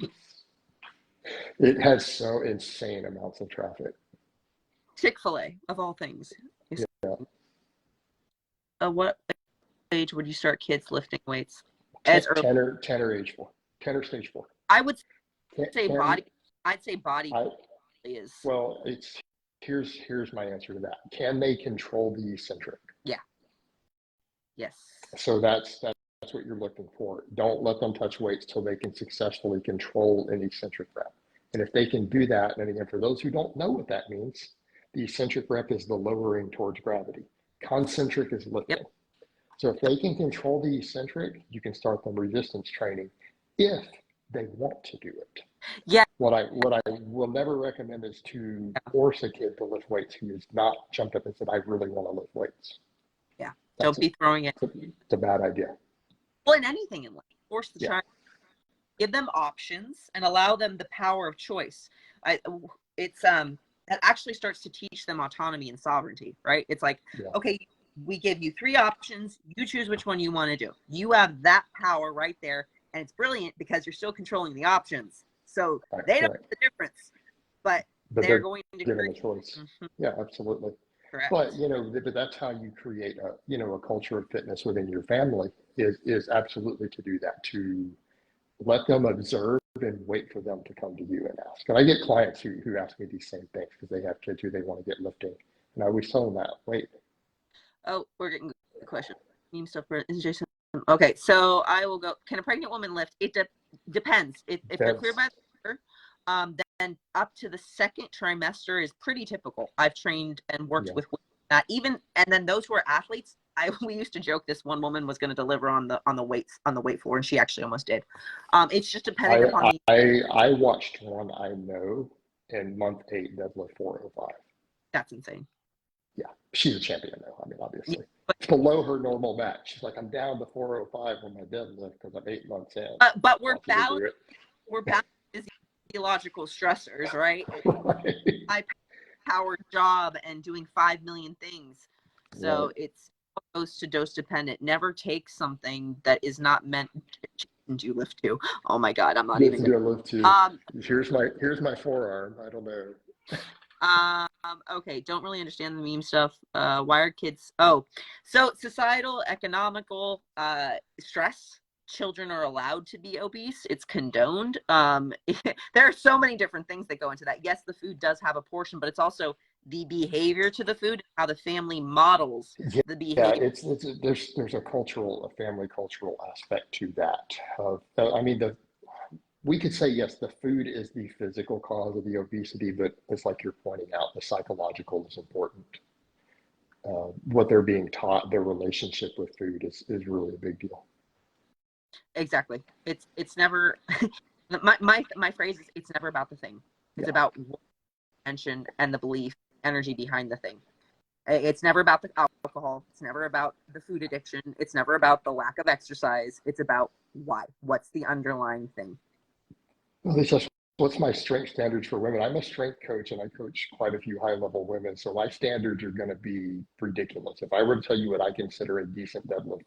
It has so insane amounts of traffic. Chick-fil-A of all things. Yeah. What age would you start kids lifting weights? As 10 or age 4. 10 or stage 4. I would say body. I'd say body is. Well, here's my answer to that. Can they control the eccentric? Yeah. Yes. So that's what you're looking for. Don't let them touch weights till they can successfully control an eccentric rep. And if they can do that, and again, for those who don't know what that means, the eccentric rep is the lowering towards gravity. Concentric is lifting. Yep. So if they can control the eccentric, you can start them resistance training if they want to do it. Yeah. What I will never recommend is to force a kid to lift weights who has not jumped up and said, I really want to lift weights. Yeah. Don't be throwing it. It's a bad idea. Well, in anything in life, force the child. Give them options and allow them the power of choice. That actually starts to teach them autonomy and sovereignty, right? It's like, okay, we give you 3 options. You choose which one you want to do. You have that power right there. And it's brilliant because you're still controlling the options. So they don't know the difference, but they're going to give them a choice. Mm-hmm. Yeah, absolutely. Correct. But, but that's how you create a culture of fitness within your family is absolutely to do that, to let them observe and wait for them to come to you and ask. And I get clients who ask me these same things because they have kids who they want to get lifting. And I always tell them that, wait. Oh, we're getting a question. Meme stuff for Jason. Okay, so I will go. Can a pregnant woman lift? It depends. If they're clear by the then up to the 2nd trimester is pretty typical. I've trained and worked with that. And then those who are athletes, we used to joke this one woman was going to deliver on the weight floor, and she actually almost did. It's just depending upon I watched one I know in month 8 deadlift 405. That's insane. Yeah, she's a champion though. I mean, obviously. Yeah, but it's below her normal match. She's like, I'm down to 405 on my deadlift because I'm 8 months in. But we're balanced. We're balanced physiological stressors, right? Right. High power job and doing 5 million things. So it's opposed to dose dependent. Never take something that is not meant to you lift to. Oh my God, I'm not even gonna lift to. Here's my forearm. I don't know. Okay, don't really understand the meme stuff. Why are kids? Oh, so societal, economical, stress. Children are allowed to be obese. It's condoned. There are so many different things that go into that. Yes, the food does have a portion, but it's also the behavior to the food, how the family models the behavior. Yeah, there's a family cultural aspect to that. I mean, we could say, yes, the food is the physical cause of the obesity, but it's like you're pointing out, the psychological is important. What they're being taught, their relationship with food is really a big deal. Exactly. It's never, my phrase is, it's never about the thing. It's about attention and the belief, energy behind the thing. It's never about the alcohol. It's never about the food addiction. It's never about the lack of exercise. It's about why. What's the underlying thing? Well, it's just, what's my strength standards for women? I'm a strength coach and I coach quite a few high-level women. So my standards are going to be ridiculous. If I were to tell you what I consider a decent deadlift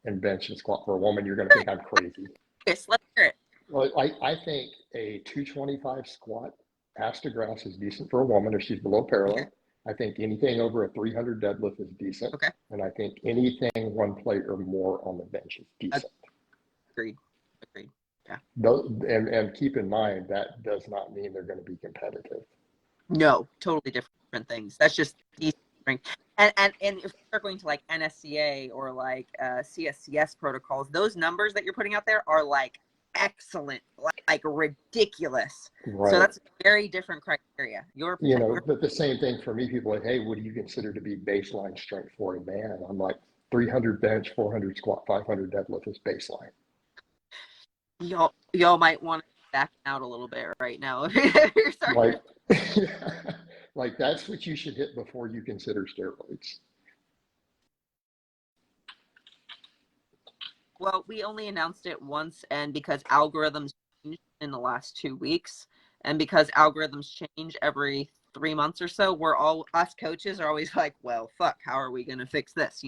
and bench and squat for a woman, you're going to think I'm crazy. Yes, let's hear it. Well, I think a 225 squat ass to grass is decent for a woman if she's below parallel. Okay. I think anything over a 300 deadlift is decent. Okay. And I think anything 1 plate or more on the bench is decent. Agreed. Yeah. And keep in mind, that does not mean they're going to be competitive. No, totally different things. That's just decent strength. And if you start going to like NSCA or like CSCS protocols, those numbers that you're putting out there are like excellent, like ridiculous. Right. So that's a very different criteria. But the same thing for me, people are like, hey, what do you consider to be baseline strength for a man? I'm like, 300 bench, 400 squat, 500 deadlift is baseline. Y'all might want to back out a little bit right now. Like, like that's what you should hit before you consider steroids. Well, we only announced it once, and because algorithms changed in the last 2 weeks, and because algorithms change every 3 months or so, us coaches are always like, well, fuck, how are we going to fix this?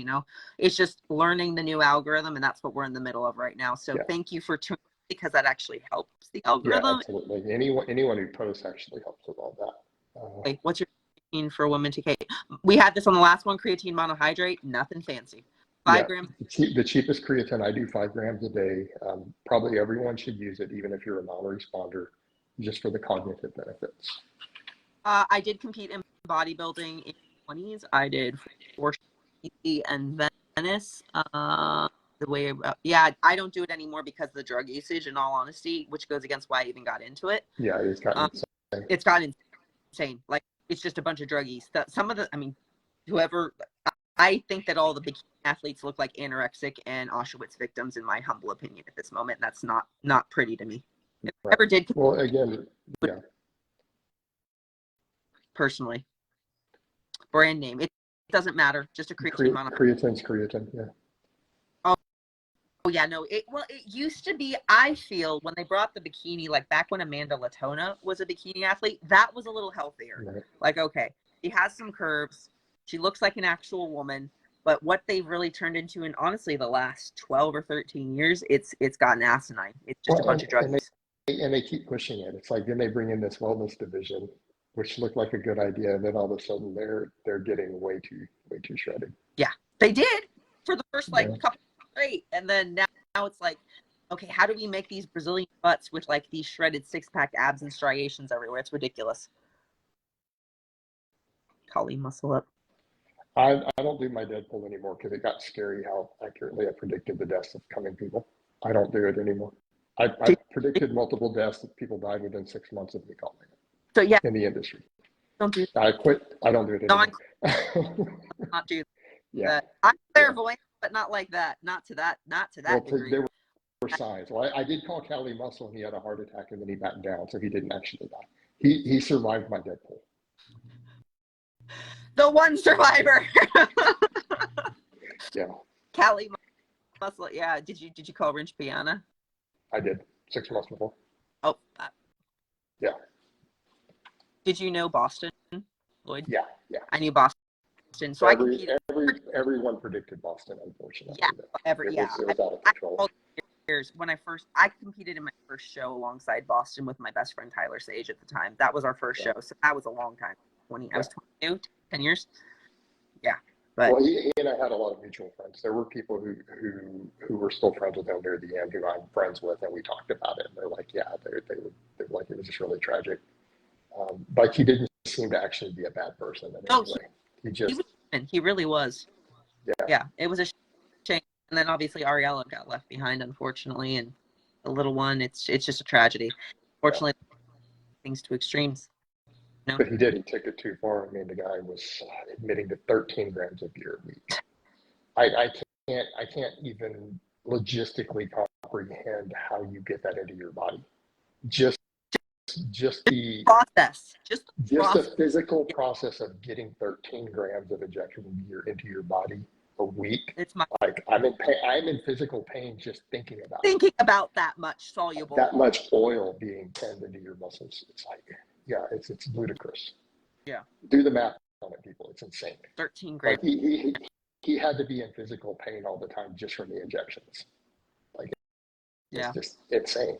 It's just learning the new algorithm, and that's what we're in the middle of right now. So Thank you for tuning in, because that actually helps the algorithm. Yeah, absolutely. Anyone who posts actually helps with all that. What's your creatine for women to Kate? We had this on the last one, creatine monohydrate, nothing fancy. 5 grams. The cheapest creatine, I do 5 grams a day. Probably everyone should use it, even if you're a non-responder, just for the cognitive benefits. I did compete in bodybuilding in the 20s. I did for and Venice. I don't do it anymore because of the drug usage, in all honesty, which goes against why I even got into it. Yeah, it's gotten insane. It's gotten insane. Like, it's just a bunch of druggies. I think that all the bikini athletes look like anorexic and Auschwitz victims, in my humble opinion, at this moment. That's not pretty to me. If I ever did. Well, again, yeah. Personally, brand name. It doesn't matter. Just a creatine Creatine's creatine, yeah. Oh yeah, no. It used to be. I feel when they brought the bikini, like back when Amanda Latona was a bikini athlete, that was a little healthier. Right. Like, okay, she has some curves. She looks like an actual woman. But what they've really turned into, in honestly the last 12 or 13 years, it's gotten asinine. It's just a bunch of drugs. And they keep pushing it. It's like, then they bring in this wellness division, which looked like a good idea, and then all of a sudden they're getting way too shredded. Yeah, they did for the first couple straight, and then now it's like, okay, how do we make these Brazilian butts with like these shredded 6-pack abs and striations everywhere? It's ridiculous. Kali, muscle up. I don't do my dead pull anymore because it got scary how accurately I predicted the deaths of coming people. I don't do it anymore. I predicted multiple deaths that people died within 6 months of me calling it. So yeah, in the industry. Don't do. I quit. I don't do it anymore. Not do. Yeah. I'm clairvoyant, but not like that. Not to that degree. There were signs. Well, I did call Cali Muscle, and he had a heart attack, and then he backed down, so he didn't actually die. He survived my dead pull. The one survivor. Yeah. Cali Muscle. Yeah. Did you call Rinch Piana? I did 6 months before. Oh. Yeah. Did you know Boston, Lloyd? Yeah. I knew Boston. So everyone predicted Boston, unfortunately. Yeah. It was out of control. When I competed in my first show alongside Boston with my best friend Tyler Sage at the time. That was our first show, so that was a long time. I was 22, 10 years. Yeah. But well, he and I had a lot of mutual friends. There were people who were still friends with him near the end, who I'm friends with, and we talked about it. And they're like, yeah, they were like, it was just really tragic. But he didn't seem to actually be a bad person in any way. He really was. Yeah. Yeah, it was a shame. And then obviously Ariel got left behind, unfortunately, and the little one. It's just a tragedy. Fortunately, things to extremes. No. But he did. He took it too far. I mean, the guy was admitting to 13 grams of beer a week. I can't even logistically comprehend how you get that into your body. Just the process. Just the physical process of getting 13 grams of injectable beer into your body a week. I'm in physical pain just thinking about that much soluble, that much oil being penned into your muscles. It's like, yeah, it's ludicrous. Yeah. Do the math on it, people. It's insane. 13 grams. Like he had to be in physical pain all the time just from the injections. Like, it's just insane.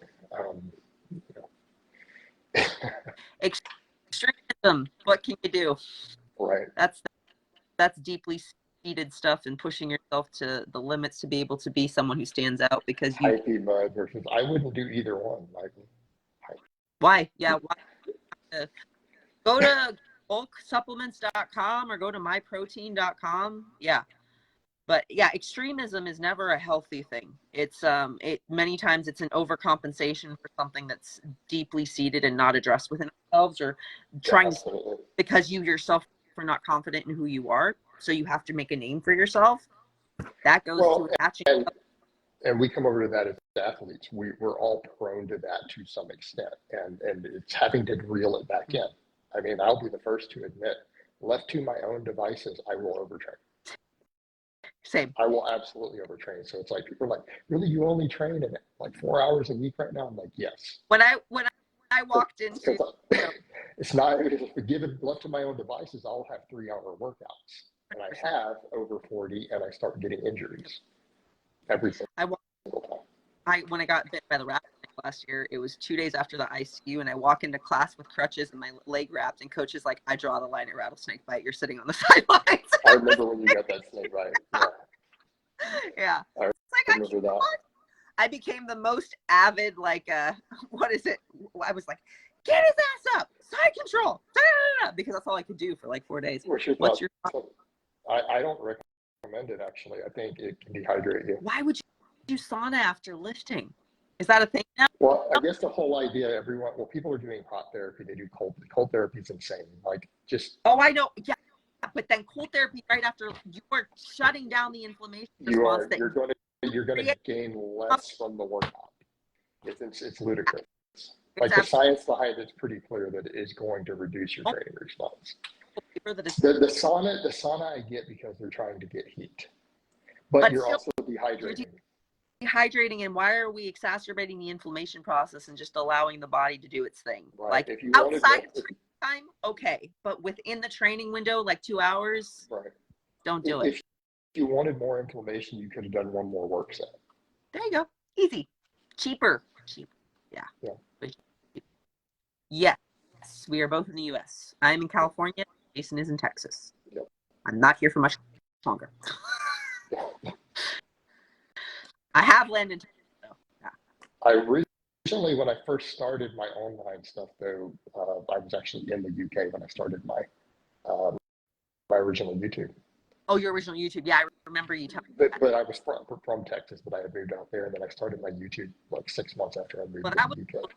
Extremism. What can you do? Right. That's deeply seated stuff, and pushing yourself to the limits to be able to be someone who stands out, because you. Hypey mud versus I wouldn't do either one. Why? Yeah. Why? Go to bulksupplements.com or go to myprotein.com. Yeah. But yeah, extremism is never a healthy thing. It's many times it's an overcompensation for something that's deeply seated and not addressed within ourselves, or trying to, because you yourself are not confident in who you are, so you have to make a name for yourself. That goes to attaching. And we come over to that as athletes. We're all prone to that to some extent, and it's having to reel it back in. I mean, I'll be the first to admit, left to my own devices, I will overtrain. Same. I will absolutely overtrain. So it's like people are like, really, you only train in like 4 hours a week right now? I'm like, yes. When I walked into, it's not, if given left to my own devices, I'll have 3-hour workouts, and I have over 40, and I start getting injuries every single time. When I got bit by the rattlesnake last year, it was 2 days after the ICU, and I walk into class with crutches and my leg wrapped, and coach is like, I draw the line at rattlesnake bite. You're sitting on the sidelines. I remember when you got that snake bite. Yeah. Yeah. I remember that. I became the most avid, like, what is it? I was like, get his ass up, side control, because that's all I could do for like 4 days. What's your thought? I don't recommend it, actually. I think it can dehydrate you. Why would you do sauna after lifting? Is that a thing now? Well, I guess the whole idea, people are doing hot therapy. They do cold therapy is insane. Like, just. Oh, I know. Yeah. But then cold therapy right after, you are shutting down the inflammation response. You're going to gain less from the workout. It's ludicrous. Like, the science behind it's pretty clear that it is going to reduce your training response. The sauna I get because they're trying to get heat, but you're also dehydrating. Dehydrating, and why are we exacerbating the inflammation process and just allowing the body to do its thing? Right. Like, if you outside time, okay, but within the training window, like 2 hours, right? Don't do it. If you wanted more inflammation, you could have done one more work set. There you go. Easy, cheaper. Yeah. Yes, we are both in the U.S. I'm in California. Jason is in Texas. Yep. I'm not here for much longer. I have landed. Yeah. I recently, when I first started my online stuff, though, I was actually in the UK when I started my original YouTube. Oh, your original YouTube. Yeah, I remember you telling me. But I was from Texas, but I had moved out there, and then I started my YouTube like 6 months after I moved to the UK.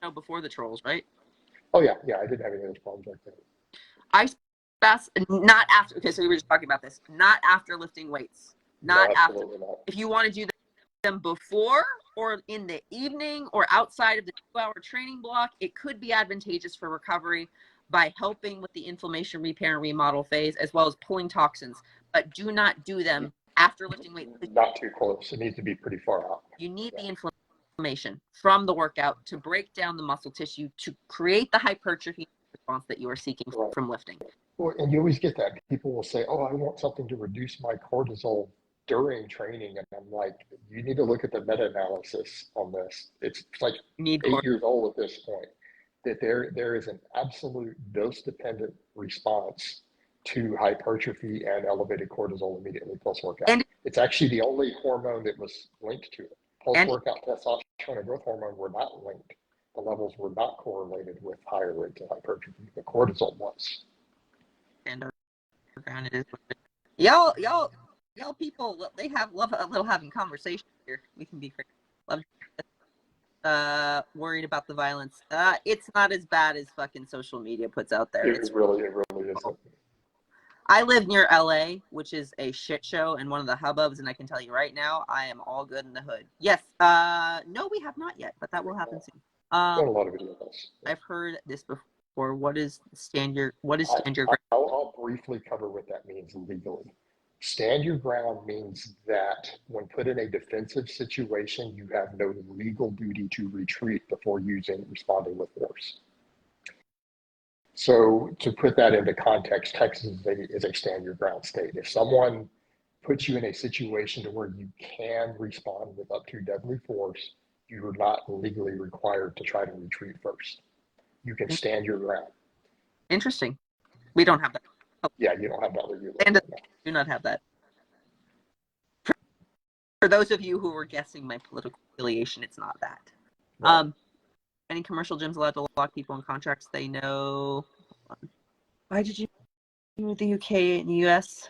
No, before the trolls, right? Oh, yeah. I didn't have any of those problems like that. Not after. Okay, so we were just talking about this. Not after lifting weights. Not after. Not. If you want to do them before or in the evening or outside of the 2-hour training block, it could be advantageous for recovery by helping with the inflammation repair and remodel phase, as well as pulling toxins. But do not do them after lifting weights. Not too close. It needs to be pretty far out. You need the inflammation from the workout to break down the muscle tissue to create the hypertrophy response that you are seeking from lifting. Well, and you always get that. People will say, oh, I want something to reduce my cortisol during training. And I'm like, you need to look at the meta-analysis on this. It's like 8 years old at this point, that there is an absolute dose-dependent response to hypertrophy and elevated cortisol immediately post-workout. And it's actually the only hormone that was linked to it. Post-workout testosterone and growth hormone were not linked. The levels were not correlated with higher rates of hypertrophy, but cortisol was. And it is. Y'all people, they love a little having conversation here. We can be worried about the violence. It's not as bad as fucking social media puts out there. It really isn't. I live near LA, which is a shit show and one of the hubbubs, and I can tell you right now, I am all good in the hood. Yes. No, we have not yet, but that will happen soon. A lot of videos. I've heard this before. What is stand your ground? I'll briefly cover what that means legally. Stand your ground means that when put in a defensive situation, you have no legal duty to retreat before responding with force. So to put that into context, Texas is a stand your ground state. If someone puts you in a situation to where you can respond with up to deadly force, you're not legally required to try to retreat first. You can stand your ground. Interesting. We don't have that. Oh. Yeah, you don't have that legally. And do not have that. For those of you who were guessing my political affiliation, it's not that. Right. Any commercial gyms allowed to lock people in contracts they know? Why did you move the UK and the US?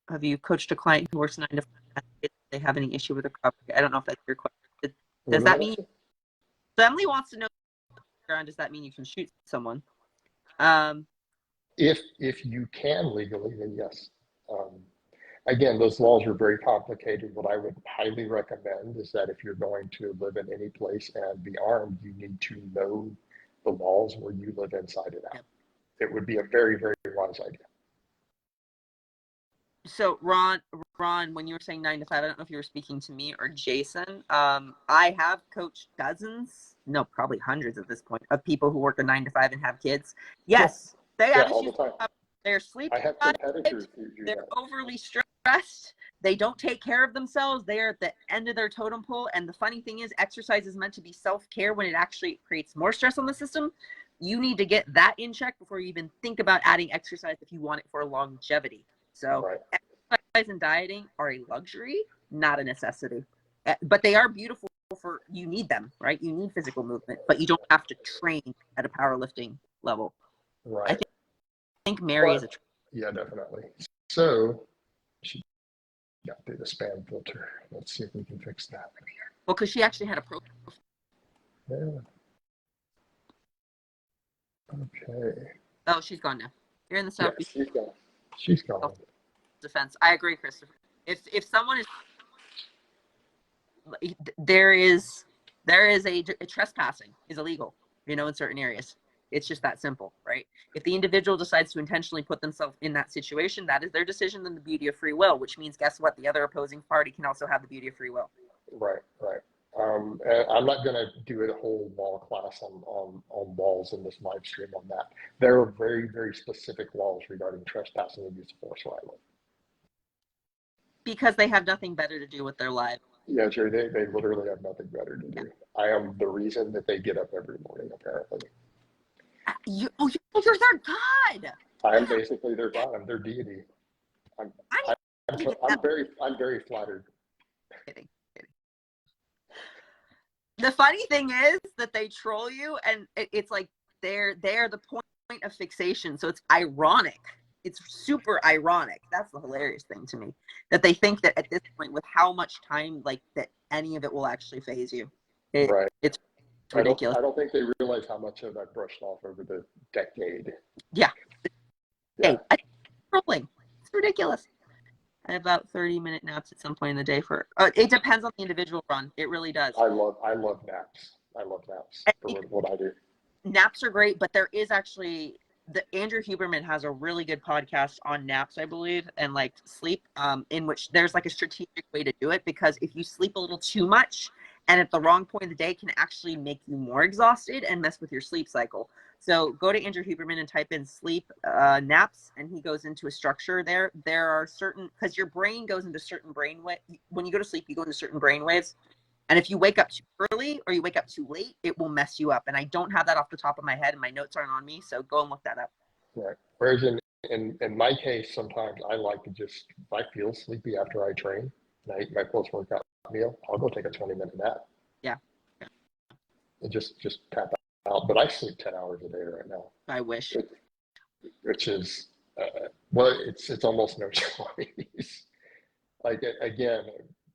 Have you coached a client who works 9 to 5? If they have any issue with recovery? I don't know if that's your question. Does that mean, Emily wants to know, does that mean you can shoot someone? If you can legally, then yes. Again, those laws are very complicated. What I would highly recommend is that if you're going to live in any place and be armed, you need to know the laws where you live inside and out. Yep. It would be a very, very wise idea. So Ron, when you were saying 9 to 5, I don't know if you were speaking to me or Jason. I have coached dozens, no, probably hundreds at this point, of people who work a 9 to 5 and have kids. Yes, they have all the issues. time. They're sleeping. I have competitors who do They're that. overly stressed. They don't take care of themselves. They're at the end of their totem pole. And the funny thing is, exercise is meant to be self-care when it actually creates more stress on the system. You need to get that in check before you even think about adding exercise if you want it for longevity. So Right. exercise and dieting are a luxury, not a necessity. But they are beautiful for, you need them, right? You need physical movement, but you don't have to train at a powerlifting level. Right. I think Mary is a yeah, definitely. So she got through the spam filter. Let's see if we can fix that. Well, because she actually had a pro. Yeah. Okay. Oh, she's gone now. You're in the South. Yeah, she's gone. Defense. I agree, Christopher. If someone is, there is a trespassing is illegal, in certain areas. It's just that simple, right? If the individual decides to intentionally put themselves in that situation, that is their decision and the beauty of free will, which means, guess what? The other opposing party can also have the beauty of free will. Right. And I'm not going to do a whole law class on laws in this live stream on that. There are very, very specific laws regarding trespassing and use of force where I live. Because they have nothing better to do with their lives. Yeah, Jerry, they literally have nothing better to do. I am the reason that they get up every morning, apparently. You're their God. I am basically their God. I'm their deity. I'm very flattered. Kidding. The funny thing is that they troll you, and it's like they're the point of fixation. So it's ironic. It's super ironic. That's the hilarious thing to me, that they think that at this point, with how much time, like, that any of it will actually phase you. Right. It's ridiculous. I don't think they realize how much of that brushed off over the decade. Yeah. Hey, it's trolling. It's ridiculous. I have about 30-minute naps at some point in the day for. It depends on the individual, Ron. It really does. I love naps. I love naps for what I do. Naps are great, but there is actually Andrew Huberman has a really good podcast on naps, I believe, and like sleep, in which there's like a strategic way to do it, because if you sleep a little too much and at the wrong point of the day, can actually make you more exhausted and mess with your sleep cycle. So go to Andrew Huberman and type in sleep naps, and he goes into a structure there. There are certain, because your brain goes into certain brain waves. When you go to sleep, you go into certain brain waves. And if you wake up too early or you wake up too late, it will mess you up. And I don't have that off the top of my head, and my notes aren't on me. So go and look that up. Right. Whereas in my case, sometimes I like to just, if I feel sleepy after I train and I eat my post-workout meal, I'll go take a 20-minute nap. Yeah. And just tap out. But I sleep 10 hours a day right now. I wish. Which is, well, it's almost no choice. Like, again,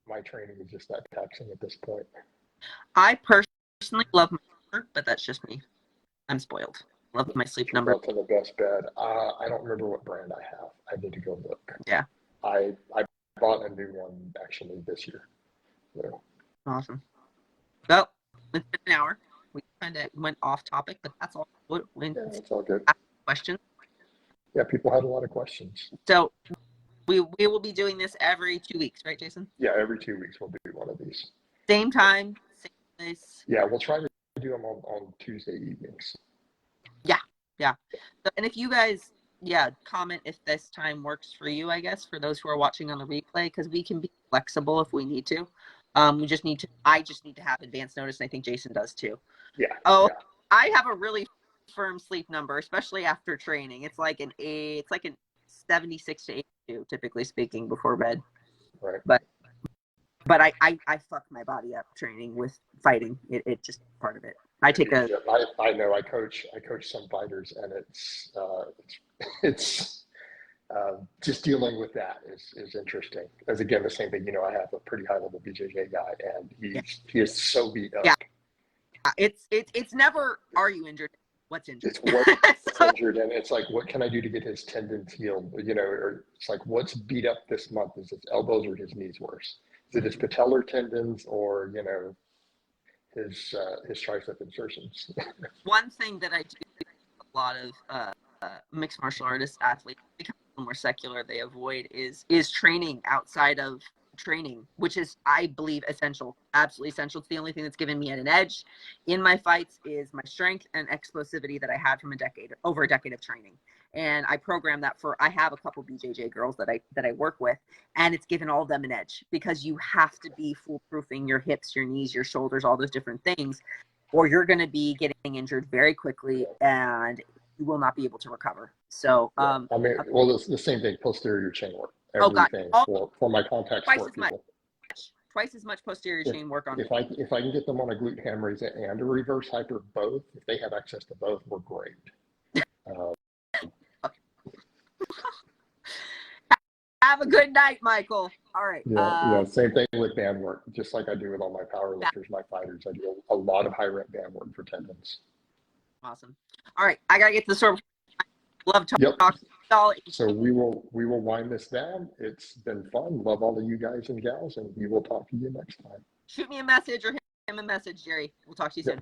my training is just that taxing at this point. I personally love my work, but that's just me. I'm spoiled. Love my sleep number. To the best bed. I don't remember what brand I have. I need to go look. Yeah. I bought a new one actually this year. So. Awesome. Well, it's been an hour. We kind of went off topic, but that's all. It's all good. Questions? Yeah, people had a lot of questions. So we will be doing this every 2 weeks, right, Jason? Yeah, every 2 weeks we'll do one of these. Same time, same place. Yeah, we'll try to do them on Tuesday evenings. Yeah. So, and if you guys, comment if this time works for you, I guess, for those who are watching on the replay, because we can be flexible if we need to. I just need to have advance notice, and I think Jason does too. Yeah. Oh, yeah. I have a really firm sleep number, especially after training. It's like an 76 to 82, typically speaking, before bed. Right. But I fuck my body up training with fighting. It just part of it. I take a I know I coach some fighters, and it's just dealing with that is interesting. As again, the same thing. You know, I have a pretty high level BJJ guy, and yeah. he is so beat up. Yeah. It's never are you injured? What's injured? It's what's injured, and it's like, what can I do to get his tendons healed? You know, or it's like, what's beat up this month? Is his elbows or his knees worse? Is it his patellar tendons, or you know, his tricep insertions? One thing that I do a lot of mixed martial artist athletes become a little more secular, they avoid is training outside of training, which is, I believe, essential, absolutely essential. It's the only thing that's given me an edge in my fights is my strength and explosivity that I had from over a decade of training. And I program that I have a couple BJJ girls that I work with, and it's given all of them an edge because you have to be foolproofing your hips, your knees, your shoulders, all those different things, or you're going to be getting injured very quickly and you will not be able to recover. So, I mean, well, it's the same thing, posterior chain work, everything for my contact sport people. Twice as much posterior chain work on. If I can get them on a glute ham raise and a reverse hyper, both, if they have access to both, we're great. Have a good night, Michael. All right. Yeah, same thing with band work. Just like I do with all my power lifters, my fighters, I do a lot of high rep band work for tendons. Awesome. All right, I gotta get to the store. Love talking. Yep. So we will wind this down. It's been fun. Love all of you guys and gals, and we will talk to you next time. Shoot me a message or hit him a message, Jerry. We'll talk to you soon.